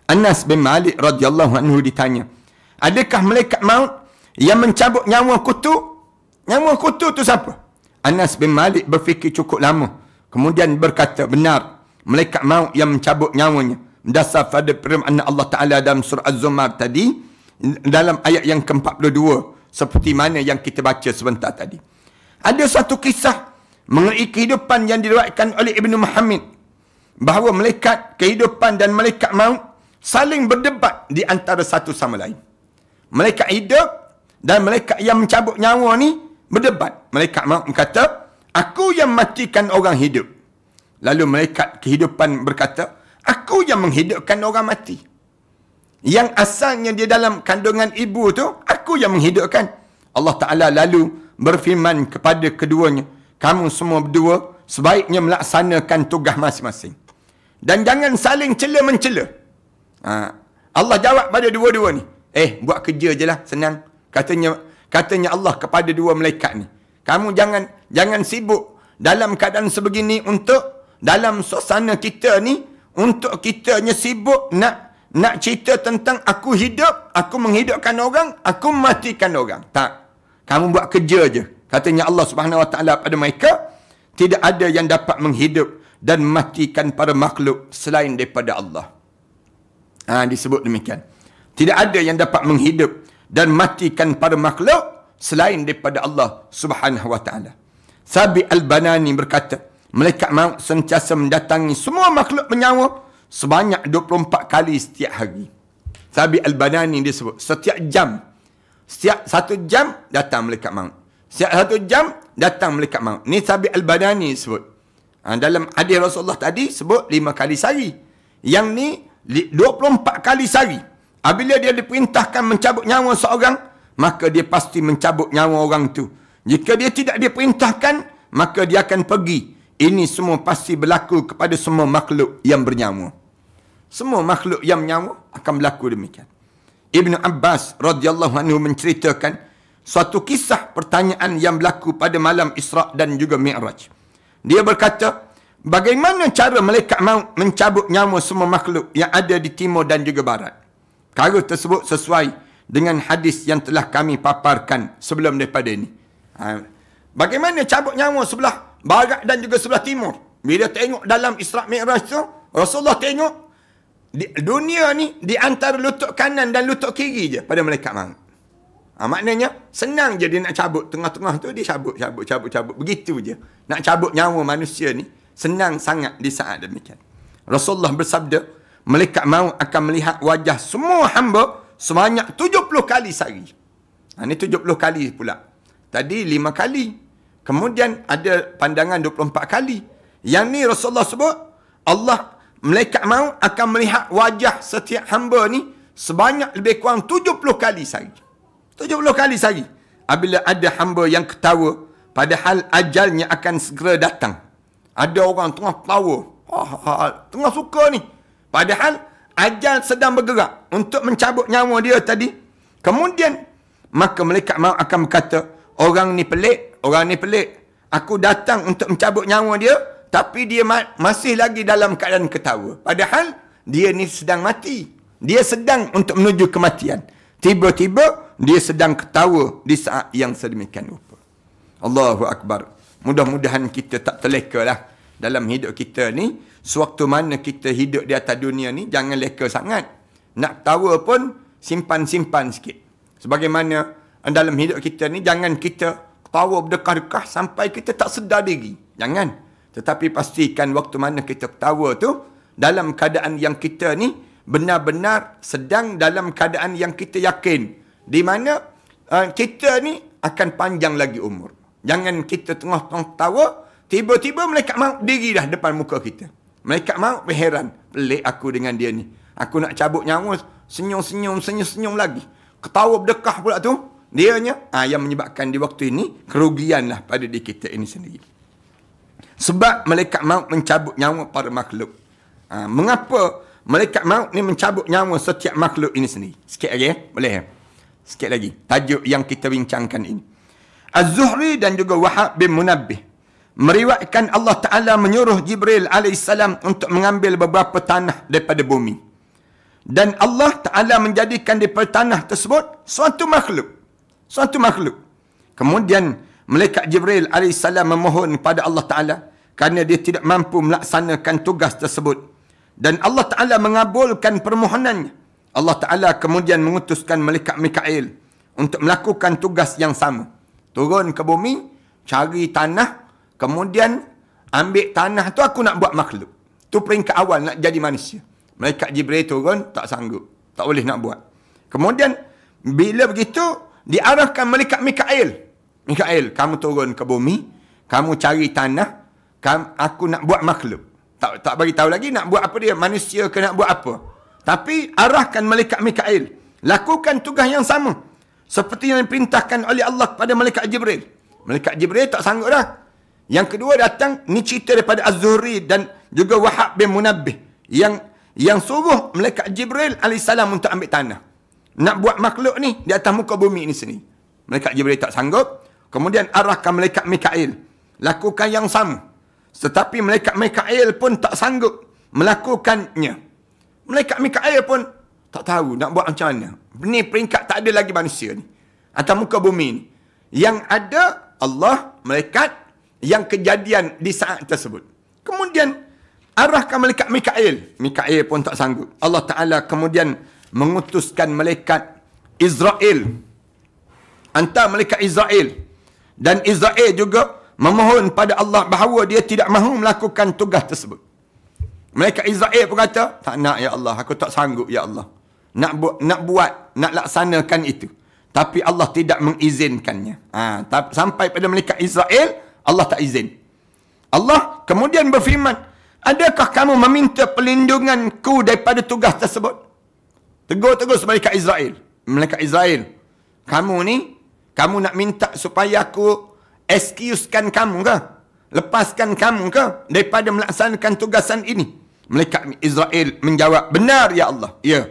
Anas bin Malik radhiyallahu anhu ditanya, adakah malaikat maut yang mencabut nyawa kutu? Nyawa kutu tu siapa? Anas bin Malik berfikir cukup lama, kemudian berkata, benar, malaikat maut yang mencabut nyawanya. Berdasar pada firman Allah Ta'ala dalam surah Az-Zumar tadi, dalam ayat yang ke-42, seperti mana yang kita baca sebentar tadi. Ada satu kisah mengenai kehidupan yang diriwayatkan oleh Ibnu Muhammad, bahawa malaikat kehidupan dan malaikat maut saling berdebat di antara satu sama lain. Malaikat hidup dan malaikat yang mencabut nyawa ni berdebat. Malaikat maut berkata, aku yang matikan orang hidup. Lalu malaikat kehidupan berkata, aku yang menghidupkan orang mati. Yang asalnya dia dalam kandungan ibu tu, aku yang menghidupkan. Allah Ta'ala lalu berfirman kepada keduanya, kamu semua berdua sebaiknya melaksanakan tugas masing-masing. Dan jangan saling cela-mencela. Allah jawab pada dua-dua ni, buat kerja je lah, senang. Katanya Allah kepada dua malaikat ni, kamu jangan sibuk dalam keadaan sebegini untuk dalam suasana kita ni, untuk kitanya sibuk nak cerita tentang aku hidup, aku menghidupkan orang, aku mematikan orang. Tak. Kamu buat kerja je. Katanya Allah Subhanahu Wa Taala pada mereka, tidak ada yang dapat menghidup dan mematikan para makhluk selain daripada Allah. Disebut demikian. Tidak ada yang dapat menghidup dan matikan para makhluk selain daripada Allah Subhanahu Wa Taala. Sabi Al-Banani berkata, malaikat maut sentiasa mendatangi semua makhluk bernyawa sebanyak 24 kali setiap hari. Sabi Al-Banani dia sebut, setiap 1 jam datang malaikat maut. Setiap 1 jam datang malaikat maut. Ni Sabi Al-Banani sebut. Dalam hadis Rasulullah tadi sebut 5 kali sehari. Yang ni 24 kali sehari. Apabila dia diperintahkan mencabut nyawa seorang, maka dia pasti mencabut nyawa orang tu. Jika dia tidak diperintahkan, maka dia akan pergi. Ini semua pasti berlaku kepada semua makhluk yang bernyawa. Semua makhluk yang bernyawa akan berlaku demikian. Ibnu Abbas radhiyallahu anhu menceritakan suatu kisah pertanyaan yang berlaku pada malam Isra' dan juga Mi'raj. Dia berkata, bagaimana cara malaikat maut mencabut nyawa semua makhluk yang ada di timur dan juga barat? Perkara tersebut sesuai dengan hadis yang telah kami paparkan sebelum daripada ini. Bagaimana cabut nyawa sebelah barat dan juga sebelah timur? Bila tengok dalam Isra' Mi'raj tu, Rasulullah tengok dunia ni di antara lutut kanan dan lutut kiri je pada malaikat maut. Maknanya senang je dia nak cabut. Tengah-tengah tu dia cabut. Begitu je. Nak cabut nyawa manusia ni senang sangat di saat demikian. Rasulullah bersabda, malaikat maut akan melihat wajah semua hamba sebanyak 70 kali sehari. Ini 70 kali pula. Tadi 5 kali. Kemudian ada pandangan 24 kali. Yang ni Rasulullah sebut, malaikat maut akan melihat wajah setiap hamba ni sebanyak lebih kurang 70 kali sehari. 70 kali sehari. Apabila ada hamba yang ketawa, padahal ajalnya akan segera datang. Ada orang tengah ketawa. Tengah suka ni. Padahal ajal sedang bergerak untuk mencabut nyawa dia tadi. Kemudian, maka malaikat maut akan berkata, orang ni pelik. Aku datang untuk mencabut nyawa dia, tapi dia masih lagi dalam keadaan ketawa. Padahal, dia ni sedang mati. Dia sedang untuk menuju kematian. Tiba-tiba, dia sedang ketawa di saat yang sedemikian rupa. Allahu Akbar. Mudah-mudahan kita tak terleka lah dalam hidup kita ni. Sewaktu mana kita hidup di atas dunia ni, jangan leka sangat. Nak ketawa pun, simpan-simpan sikit. Sebagaimana dalam hidup kita ni, jangan kita ketawa berdekah-dekah sampai kita tak sedar diri. Jangan. Tetapi pastikan waktu mana kita ketawa tu, dalam keadaan yang kita ni, benar-benar sedang dalam keadaan yang kita yakin. Di mana kita ni akan panjang lagi umur. Jangan kita tengah-tengah ketawa, tiba-tiba malaikat maut diri dah depan muka kita. Malaikat maut berheran. Pelik aku dengan dia ni. Aku nak cabut nyawa, senyum-senyum lagi. Ketawa berdekah pula tu, dianya yang menyebabkan di waktu ini kerugianlah pada diri kita ini sendiri. Sebab malaikat maut mencabut nyawa para makhluk. Mengapa malaikat maut ni mencabut nyawa setiap makhluk ini sendiri? Sikit lagi boleh ya? Sikit lagi. Tajuk yang kita bincangkan ini. Az-Zuhri dan juga Wahab bin Munabbih meriwayatkan Allah Ta'ala menyuruh Jibril AS untuk mengambil beberapa tanah daripada bumi. Dan Allah Ta'ala menjadikan daripada tanah tersebut suatu makhluk. Suatu makhluk. Kemudian malaikat Jibril AS memohon kepada Allah Ta'ala kerana dia tidak mampu melaksanakan tugas tersebut. Dan Allah Ta'ala mengabulkan permohonannya. Allah Ta'ala kemudian mengutuskan malaikat Mikail untuk melakukan tugas yang sama. Turun ke bumi, cari tanah, kemudian ambil tanah tu aku nak buat makhluk. Tu peringkat awal nak jadi manusia. Malaikat Jibril turun, tak sanggup. Tak boleh nak buat. Kemudian, bila begitu, diarahkan malaikat Mikail. Mikail, kamu turun ke bumi, kamu cari tanah, aku nak buat makhluk. Tak bagi tahu lagi nak buat apa dia, manusia ke nak buat apa. Tapi arahkan malaikat Mikail. Lakukan tugas yang sama. Seperti yang diperintahkan oleh Allah kepada malaikat Jibril. Malaikat Jibril tak sanggup dah. Yang kedua datang, ni cerita daripada Az-Zuhri dan juga Wahab bin Munabbih. Yang suruh malaikat Jibril AS untuk ambil tanah. Nak buat makhluk ni di atas muka bumi ni sendiri. Malaikat Jibril tak sanggup. Kemudian arahkan malaikat Mikail. Lakukan yang sama. Tetapi malaikat Mikail pun tak sanggup melakukannya. Malaikat Mikail pun tak tahu nak buat macam mana. Ni peringkat tak ada lagi manusia ni. Atas muka bumi ni. Yang ada Allah, malaikat, yang kejadian di saat tersebut. Kemudian, arahkan malaikat Mikail. Mikail pun tak sanggup. Allah Ta'ala kemudian mengutuskan malaikat Israel. Hantar malaikat Israel. Dan Israel juga memohon pada Allah bahawa dia tidak mahu melakukan tugas tersebut. Malaikat Israel pun kata, tak nak ya Allah, aku tak sanggup ya Allah. Nak laksanakan itu. Tapi Allah tidak mengizinkannya. Sampai pada malaikat Israel, Allah tak izin. Allah kemudian berfirman, adakah kamu meminta perlindunganku daripada tugas tersebut? Tegur terus malaikat Israel. Malaikat Israel, kamu ni, kamu nak minta supaya aku excusekan kamu ke? Lepaskan kamu ke daripada melaksanakan tugasan ini? Malaikat Israel menjawab, benar ya Allah. Ya.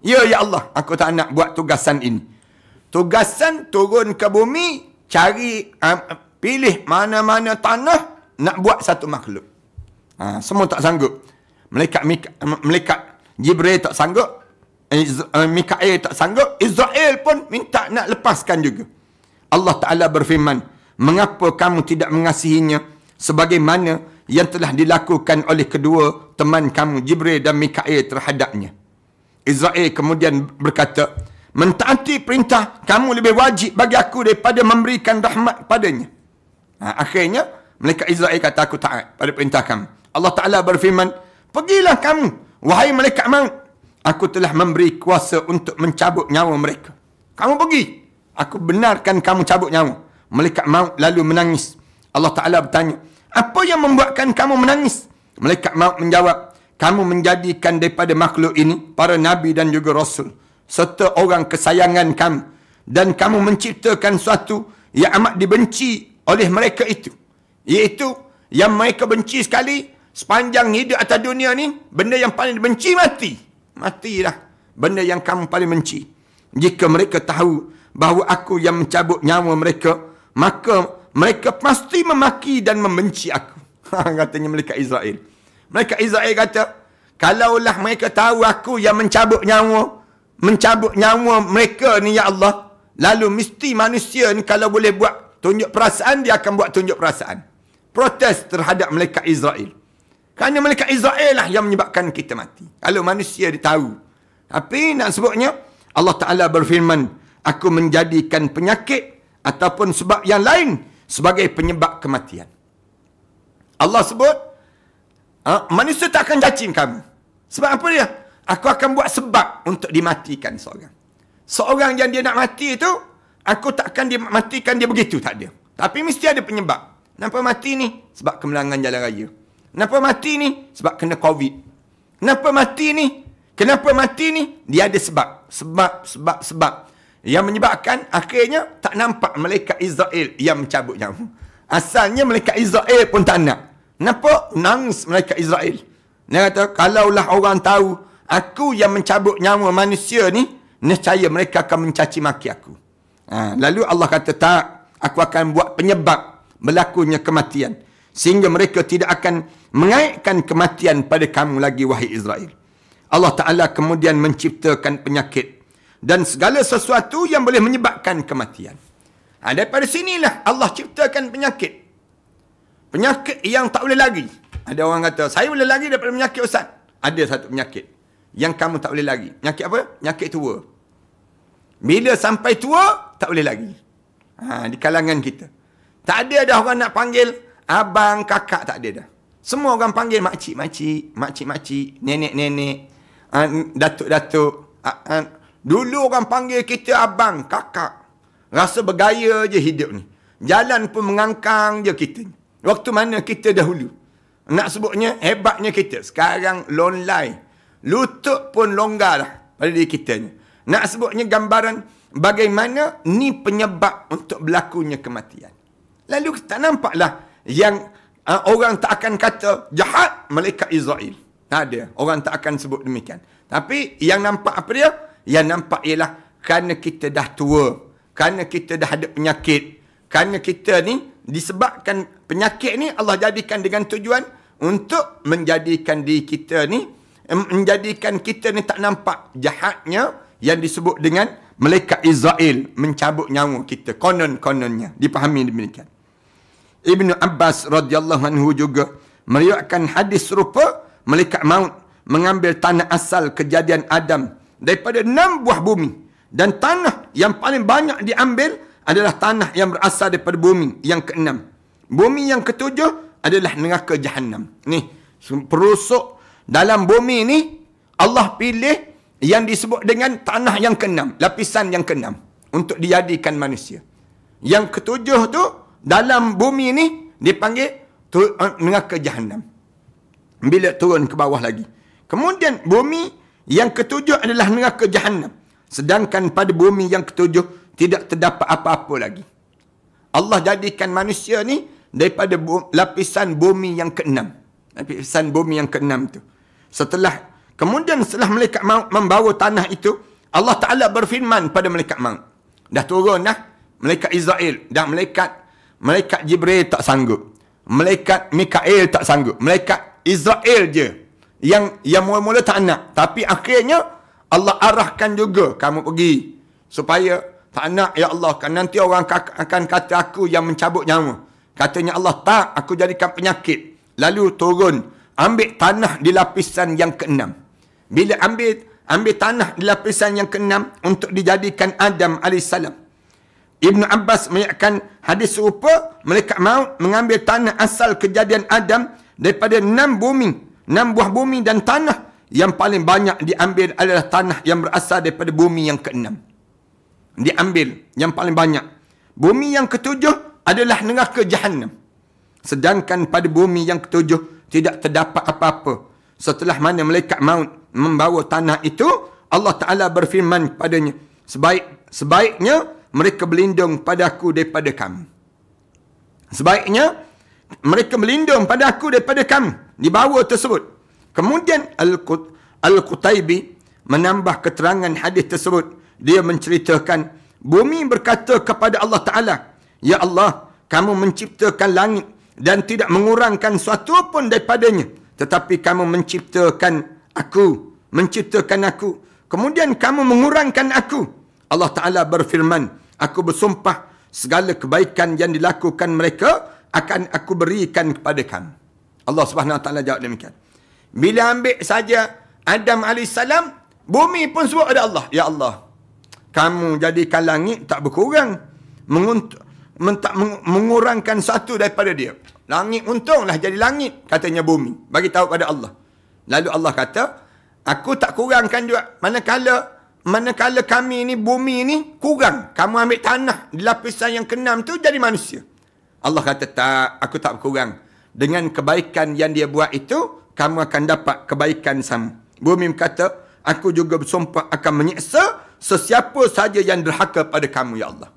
Ya ya Allah, aku tak nak buat tugasan ini. Tugasan turun ke bumi, cari, pilih mana-mana tanah, nak buat satu makhluk. Semua tak sanggup. Malaikat Jibril tak sanggup. Mikail tak sanggup. Israel pun minta nak lepaskan juga. Allah Ta'ala berfirman, mengapa kamu tidak mengasihinya sebagaimana yang telah dilakukan oleh kedua teman kamu, Jibril dan Mikail terhadapnya? Israel kemudian berkata, mentaati perintah kamu lebih wajib bagi aku daripada memberikan rahmat padanya. Akhirnya, malaikat Israel kata, aku taat pada perintah kamu. Allah Ta'ala berfirman, pergilah kamu, wahai malaikat maut. Aku telah memberi kuasa untuk mencabut nyawa mereka. Kamu pergi. Aku benarkan kamu cabut nyawa. Malaikat maut lalu menangis. Allah Ta'ala bertanya, apa yang membuatkan kamu menangis? Malaikat maut menjawab, kamu menjadikan daripada makhluk ini para nabi dan juga rasul, serta orang kesayangan kamu. Dan kamu menciptakan suatu yang amat dibenci oleh mereka itu. Iaitu, yang mereka benci sekali sepanjang hidup atas dunia ni, benda yang paling dibenci mati. Matilah benda yang kamu paling benci. Jika mereka tahu bahawa aku yang mencabut nyawa mereka, maka mereka pasti memaki dan membenci aku. Katanya malaikat Israel. Malaikat Israel kata, kalaulah mereka tahu aku yang mencabut nyawa mereka ni ya Allah, lalu mesti manusia ni kalau boleh buat tunjuk perasaan, dia akan buat tunjuk perasaan. Protes terhadap malaikat Israel. Kerana malaikat Israel lah yang menyebabkan kita mati. Kalau manusia dia tahu. Tapi nak sebutnya, Allah Ta'ala berfirman, aku menjadikan penyakit ataupun sebab yang lain sebagai penyebab kematian. Allah sebut, manusia tak akan cacing kamu. Sebab apa dia? Aku akan buat sebab untuk dimatikan seorang. Seorang yang dia nak mati itu, aku tak akan dimatikan dia begitu, tak ada. Tapi mesti ada penyebab. Kenapa mati ni? Sebab kemelangan jalan raya. Kenapa mati ni? Sebab kena COVID. Kenapa mati ni? Dia ada sebab. Sebab. Yang menyebabkan akhirnya tak nampak malaikat Israel yang mencabut nyawa. Asalnya malaikat Israel pun tak nak. Kenapa? Nangis malaikat Israel. Dia kata, kalaulah orang tahu aku yang mencabut nyawa manusia ni, nescaya mereka akan mencaci maki aku. Lalu Allah kata, tak. Aku akan buat penyebab berlakunya kematian. Sehingga mereka tidak akan mengaitkan kematian pada kamu lagi, wahai Israel. Allah Ta'ala kemudian menciptakan penyakit dan segala sesuatu yang boleh menyebabkan kematian. Daripada sinilah Allah ciptakan penyakit. Penyakit yang tak boleh lari. Ada orang kata, saya boleh lari daripada penyakit Ustaz. Ada satu penyakit yang kamu tak boleh lari. Penyakit apa? Penyakit tua. Bila sampai tua, tak boleh lari. Di kalangan kita. Tak ada dah orang nak panggil abang, kakak, tak ada dah. Semua orang panggil makcik-makcik, makcik-makcik, nenek-nenek, datuk-datuk. Dulu orang panggil kita abang, kakak. Rasa bergaya je hidup ni. Jalan pun mengangkang je kita. Waktu mana kita dahulu. Nak sebutnya, hebatnya kita. Sekarang lonlai. Lutut pun longgar dah pada diri kita ni. Nak sebutnya gambaran bagaimana ni penyebab untuk berlakunya kematian. Lalu tak nampaklah yang orang tak akan kata jahat malaikat Israel. Tak ada. Orang tak akan sebut demikian. Tapi yang nampak apa dia? Yang nampak ialah kerana kita dah tua. Kerana kita dah ada penyakit. Kerana kita ni disebabkan penyakit ni Allah jadikan dengan tujuan untuk menjadikan diri kita ni, menjadikan kita ni tak nampak jahatnya yang disebut dengan malaikat Israel mencabut nyawa kita. Konon-kononnya. Dipahami demikian. Ibnu Abbas radhiyallahu anhu juga meriwayatkan hadis serupa, malaikat maut mengambil tanah asal kejadian Adam daripada 6 buah bumi, dan tanah yang paling banyak diambil adalah tanah yang berasal daripada bumi yang ke-6. Bumi yang ke-7 adalah neraka Jahannam. Ni perusuk dalam bumi ni Allah pilih yang disebut dengan tanah yang ke-6, lapisan yang ke-6 untuk dijadikan manusia. Yang ke-7 tu dalam bumi ni dipanggil neraka Jahannam. Bila turun ke bawah lagi. Kemudian bumi Yang ketujuh adalah neraka Jahannam. Sedangkan pada bumi yang ketujuh tidak terdapat apa-apa lagi. Allah jadikan manusia ni daripada lapisan bumi yang keenam. Lapisan bumi yang keenam tu. Kemudian setelah malaikat maut membawa tanah itu, Allah Ta'ala berfirman pada malaikat maut. Dah turun dah malaikat Israel dan malaikat Jibril tak sanggup. Malaikat Mikael tak sanggup. Malaikat Israel je yang mula-mula tak nak. Tapi akhirnya Allah arahkan juga kamu pergi. Supaya tak nak, ya Allah, kan nanti orang akan kata aku yang mencabut nyawa. Katanya Allah, tak, aku jadikan penyakit. Lalu turun, ambil tanah di lapisan yang keenam. Bila ambil tanah di lapisan yang keenam untuk dijadikan Adam AS. Ibn Abbas melihatkan hadis serupa, malaikat maut mengambil tanah asal kejadian Adam daripada 6 buah bumi dan tanah yang paling banyak diambil adalah tanah yang berasal daripada bumi yang keenam. Diambil yang paling banyak. Bumi yang ketujuh adalah neraka Jahannam. Sedangkan pada bumi yang ketujuh tidak terdapat apa-apa. Setelah mana malaikat maut membawa tanah itu, Allah Ta'ala berfirman padanya, sebaiknya mereka berlindung padaku daripada kamu. Sebaiknya mereka berlindung pada aku daripada kamu. Dibawa tersebut. Kemudian Al-Qutaibi menambah keterangan hadis tersebut. Dia menceritakan, bumi berkata kepada Allah Ta'ala, ya Allah, kamu menciptakan langit dan tidak mengurangkan sesuatu pun daripadanya. Tetapi kamu menciptakan aku. Kemudian kamu mengurangkan aku. Allah Ta'ala berfirman, aku bersumpah segala kebaikan yang dilakukan mereka akan aku berikan kepada kamu. Allah Subhanahu Wa Ta'ala jawab demikian. Bila ambil saja Adam AS, bumi pun sebut ada Allah. Ya Allah, kamu jadikan langit tak berkurang. Mengurangkan satu daripada dia. Langit untunglah jadi langit, katanya bumi. Bagi tahu pada Allah. Lalu Allah kata, aku tak kurangkan juga. Manakala kami ni, bumi ni kurang. Kamu ambil tanah di lapisan yang keenam tu jadi manusia. Allah kata, tak, aku tak kurang. Dengan kebaikan yang dia buat itu, kamu akan dapat kebaikan sama. Bumi berkata, aku juga bersumpah akan menyiksa sesiapa saja yang derhaka pada kamu, ya Allah.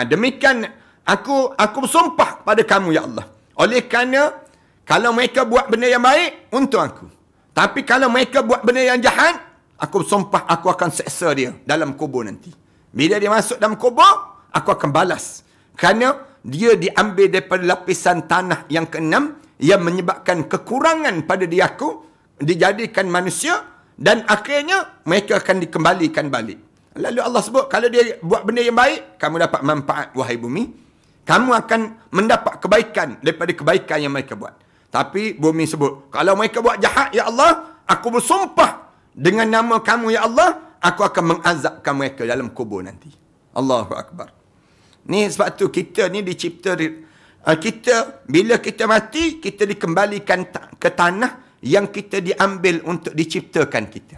Demikian aku bersumpah pada kamu, ya Allah. Oleh kerana kalau mereka buat benda yang baik, untung aku. Tapi kalau mereka buat benda yang jahat, aku bersumpah aku akan seksa dia dalam kubur nanti. Bila dia masuk dalam kubur, aku akan balas. Kerana dia diambil daripada lapisan tanah yang keenam yang menyebabkan kekurangan pada dia aku, dijadikan manusia dan akhirnya mereka akan dikembalikan balik. Lalu Allah sebut, kalau dia buat benda yang baik, kamu dapat manfaat, wahai bumi. Kamu akan mendapat kebaikan daripada kebaikan yang mereka buat. Tapi bumi sebut, kalau mereka buat jahat, ya Allah, aku bersumpah dengan nama kamu, ya Allah, aku akan mengazabkan mereka dalam kubur nanti. Allahu Akbar. Ni sebab tu kita ni dicipta, bila kita mati, kita dikembalikan ke tanah yang kita diambil untuk diciptakan kita.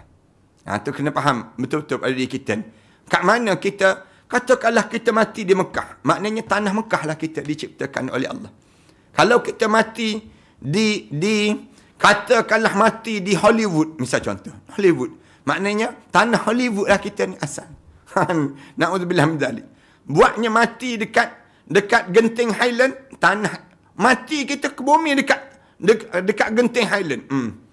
Tu kena faham betul-betul pada diri kita ni. Kat mana kita, katakanlah kita mati di Mekah. Maknanya tanah Mekah lah kita diciptakan oleh Allah. Kalau kita mati katakanlah mati di Hollywood, misal contoh. Hollywood. Maknanya tanah Hollywood lah kita ni asal. Na'udzubillah min dzalik. Buatnya mati dekat Genting Highland, tanah mati kita ke bumi dekat Genting Highland.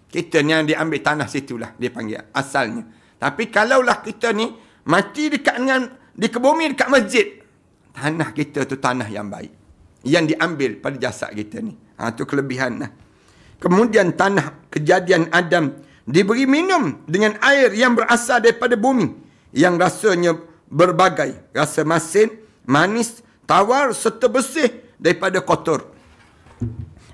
Kita ni yang diambil tanah situlah dia panggil asalnya. Tapi kalaulah kita ni mati di kebumi dekat masjid, tanah kita tu tanah yang baik yang diambil pada jasad kita ni. Tu kelebihan lah. Kemudian tanah kejadian Adam diberi minum dengan air yang berasal daripada bumi yang rasanya berbagai, rasa masin, manis, tawar serta bersih daripada kotor.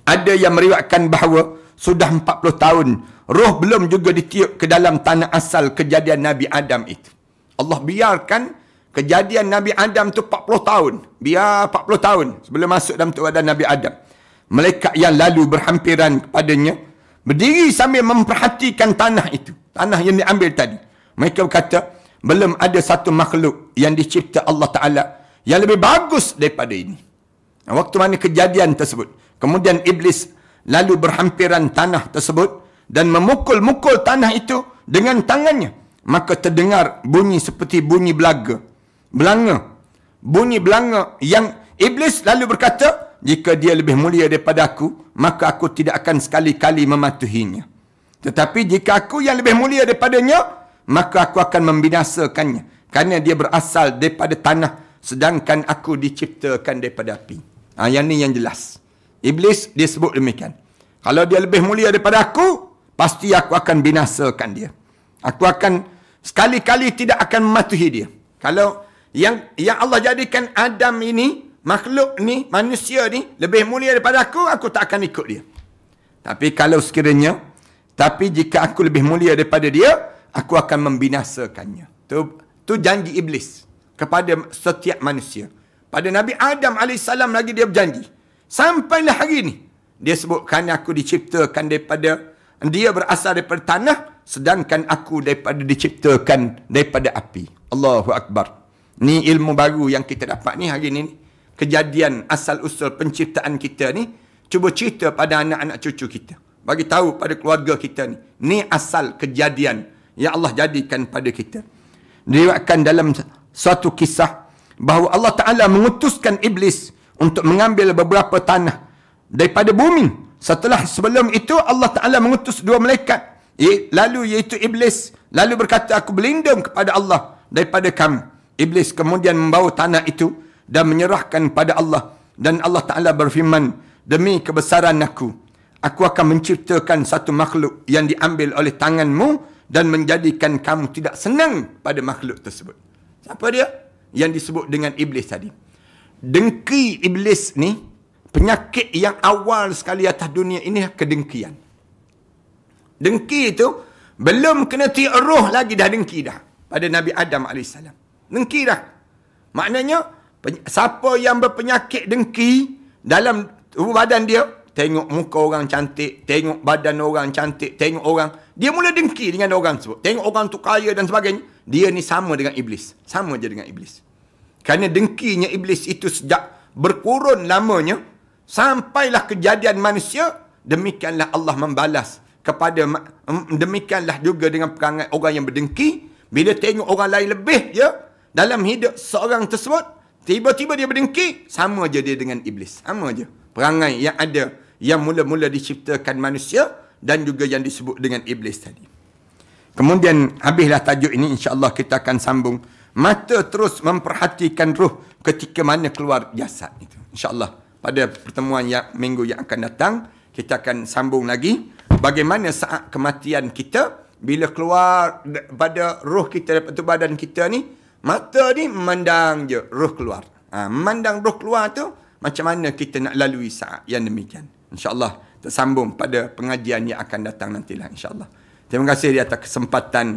Ada yang meriwayatkan bahawa sudah 40 tahun roh belum juga ditiup ke dalam tanah asal kejadian Nabi Adam itu. Allah biarkan kejadian Nabi Adam tu 40 tahun. Biar 40 tahun sebelum masuk dalam badan Nabi Adam. Malaikat yang lalu berhampiran kepadanya berdiri sambil memperhatikan tanah itu. Tanah yang diambil tadi. Mereka berkata, belum ada satu makhluk yang dicipta Allah Ta'ala yang lebih bagus daripada ini. Waktu mana kejadian tersebut. Kemudian Iblis lalu berhampiran tanah tersebut dan memukul-mukul tanah itu dengan tangannya, maka terdengar bunyi seperti bunyi belanga. Bunyi belanga yang iblis lalu berkata, jika dia lebih mulia daripada aku, maka aku tidak akan sekali-kali mematuhinya. Tetapi jika aku yang lebih mulia daripadanya, maka aku akan membinasakannya. Kerana dia berasal daripada tanah, sedangkan aku diciptakan daripada api. Yang ni yang jelas. Iblis dia sebut demikian. Kalau dia lebih mulia daripada aku, pasti aku akan binasakan dia. Aku akan sekali-kali tidak akan mematuhi dia. Kalau yang Allah jadikan Adam ini, makhluk ni, manusia ni, lebih mulia daripada aku tak akan ikut dia. Tapi kalau sekiranya, jika aku lebih mulia daripada dia, aku akan membinasakannya. Tu janji iblis kepada setiap manusia. Pada Nabi Adam AS lagi dia berjanji. Sampailah hari ni, dia sebut, kerana aku diciptakan daripada, dia berasal daripada tanah, sedangkan aku diciptakan daripada api. Allahu Akbar. Ni ilmu baru yang kita dapat ni hari ni. Kejadian asal-usul penciptaan kita ni, cuba cerita pada anak-anak cucu kita. Bagi tahu pada keluarga kita ni. Ni asal kejadian yang Allah jadikan pada kita. Diriwayatkan dalam suatu kisah bahawa Allah Ta'ala mengutuskan iblis untuk mengambil beberapa tanah daripada bumi. Sebelum itu Allah Ta'ala mengutus dua malaikat. Lalu iaitu iblis. Lalu berkata, aku berlindung kepada Allah daripada kamu. Iblis kemudian membawa tanah itu dan menyerahkan pada Allah. Dan Allah Ta'ala berfirman, demi kebesaran aku akan menciptakan satu makhluk yang diambil oleh tanganmu dan menjadikan kamu tidak senang pada makhluk tersebut. Siapa dia? Yang disebut dengan iblis tadi. Dengki iblis ni, penyakit yang awal sekali atas dunia ini, kedengkian. Dengki itu, belum kena tiak roh lagi dah dengki dah. Pada Nabi Adam AS. Dengki dah. Maknanya, siapa yang berpenyakit dengki dalam tubuh badan dia, tengok muka orang cantik, tengok badan orang cantik, tengok orang, dia mula dengki dengan orang tersebut. Tengok orang tu kaya dan sebagainya. Dia ni sama dengan iblis. Sama je dengan iblis. Kerana dengkinya iblis itu sejak berkurun lamanya, sampailah kejadian manusia, demikianlah Allah membalas kepada, demikianlah juga dengan perangai orang yang berdengki. Bila tengok orang lain lebih je dalam hidup seorang tersebut, tiba-tiba dia berdengki, sama je dia dengan iblis. Sama je perangai yang ada, yang mula-mula diciptakan manusia dan juga yang disebut dengan iblis tadi. Kemudian habislah tajuk ini, insya-Allah kita akan sambung. Mata terus memperhatikan ruh ketika mana keluar jasad itu. Insya-Allah pada pertemuan minggu yang akan datang kita akan sambung lagi bagaimana saat kematian kita, bila keluar pada roh kita daripada badan kita ni, mata ni memandang je roh keluar. Memandang roh keluar tu, macam mana kita nak lalui saat yang demikian. InsyaAllah tersambung pada pengajian yang akan datang nantilah insyaAllah. Terima kasih di atas kesempatan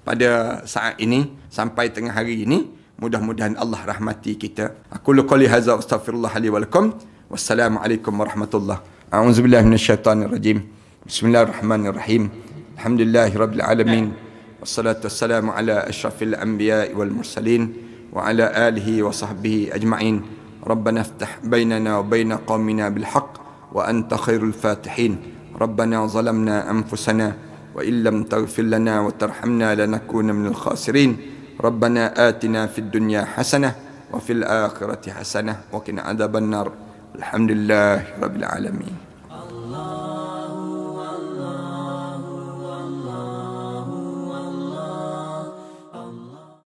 pada saat ini sampai tengah hari ini. Mudah-mudahan Allah rahmati kita. Aku qouli hadza wa astaghfirullah li wa lakum. Wassalamualaikum warahmatullahi. A'udzubillahi minasyaitonirrajim. Bismillahirrahmanirrahim. Alhamdulillahirabbil alamin. Wassalatu wassalamu ala asyrafil anbiya'i wal mursalin wa ala alihi wa sahbihi ajma'in. Rabbana iftah bainana wa bain qaumina bil haqq wa anta khairul fatihin. Rabbana zalamna anfusana wa illam taghfir lana wa tarhamna lanakuna minal khasirin. Rabbana atina fid dunya hasanah wa fil akhirati hasanah wa qina adzabannar. Alhamdulillahirabbil alamin.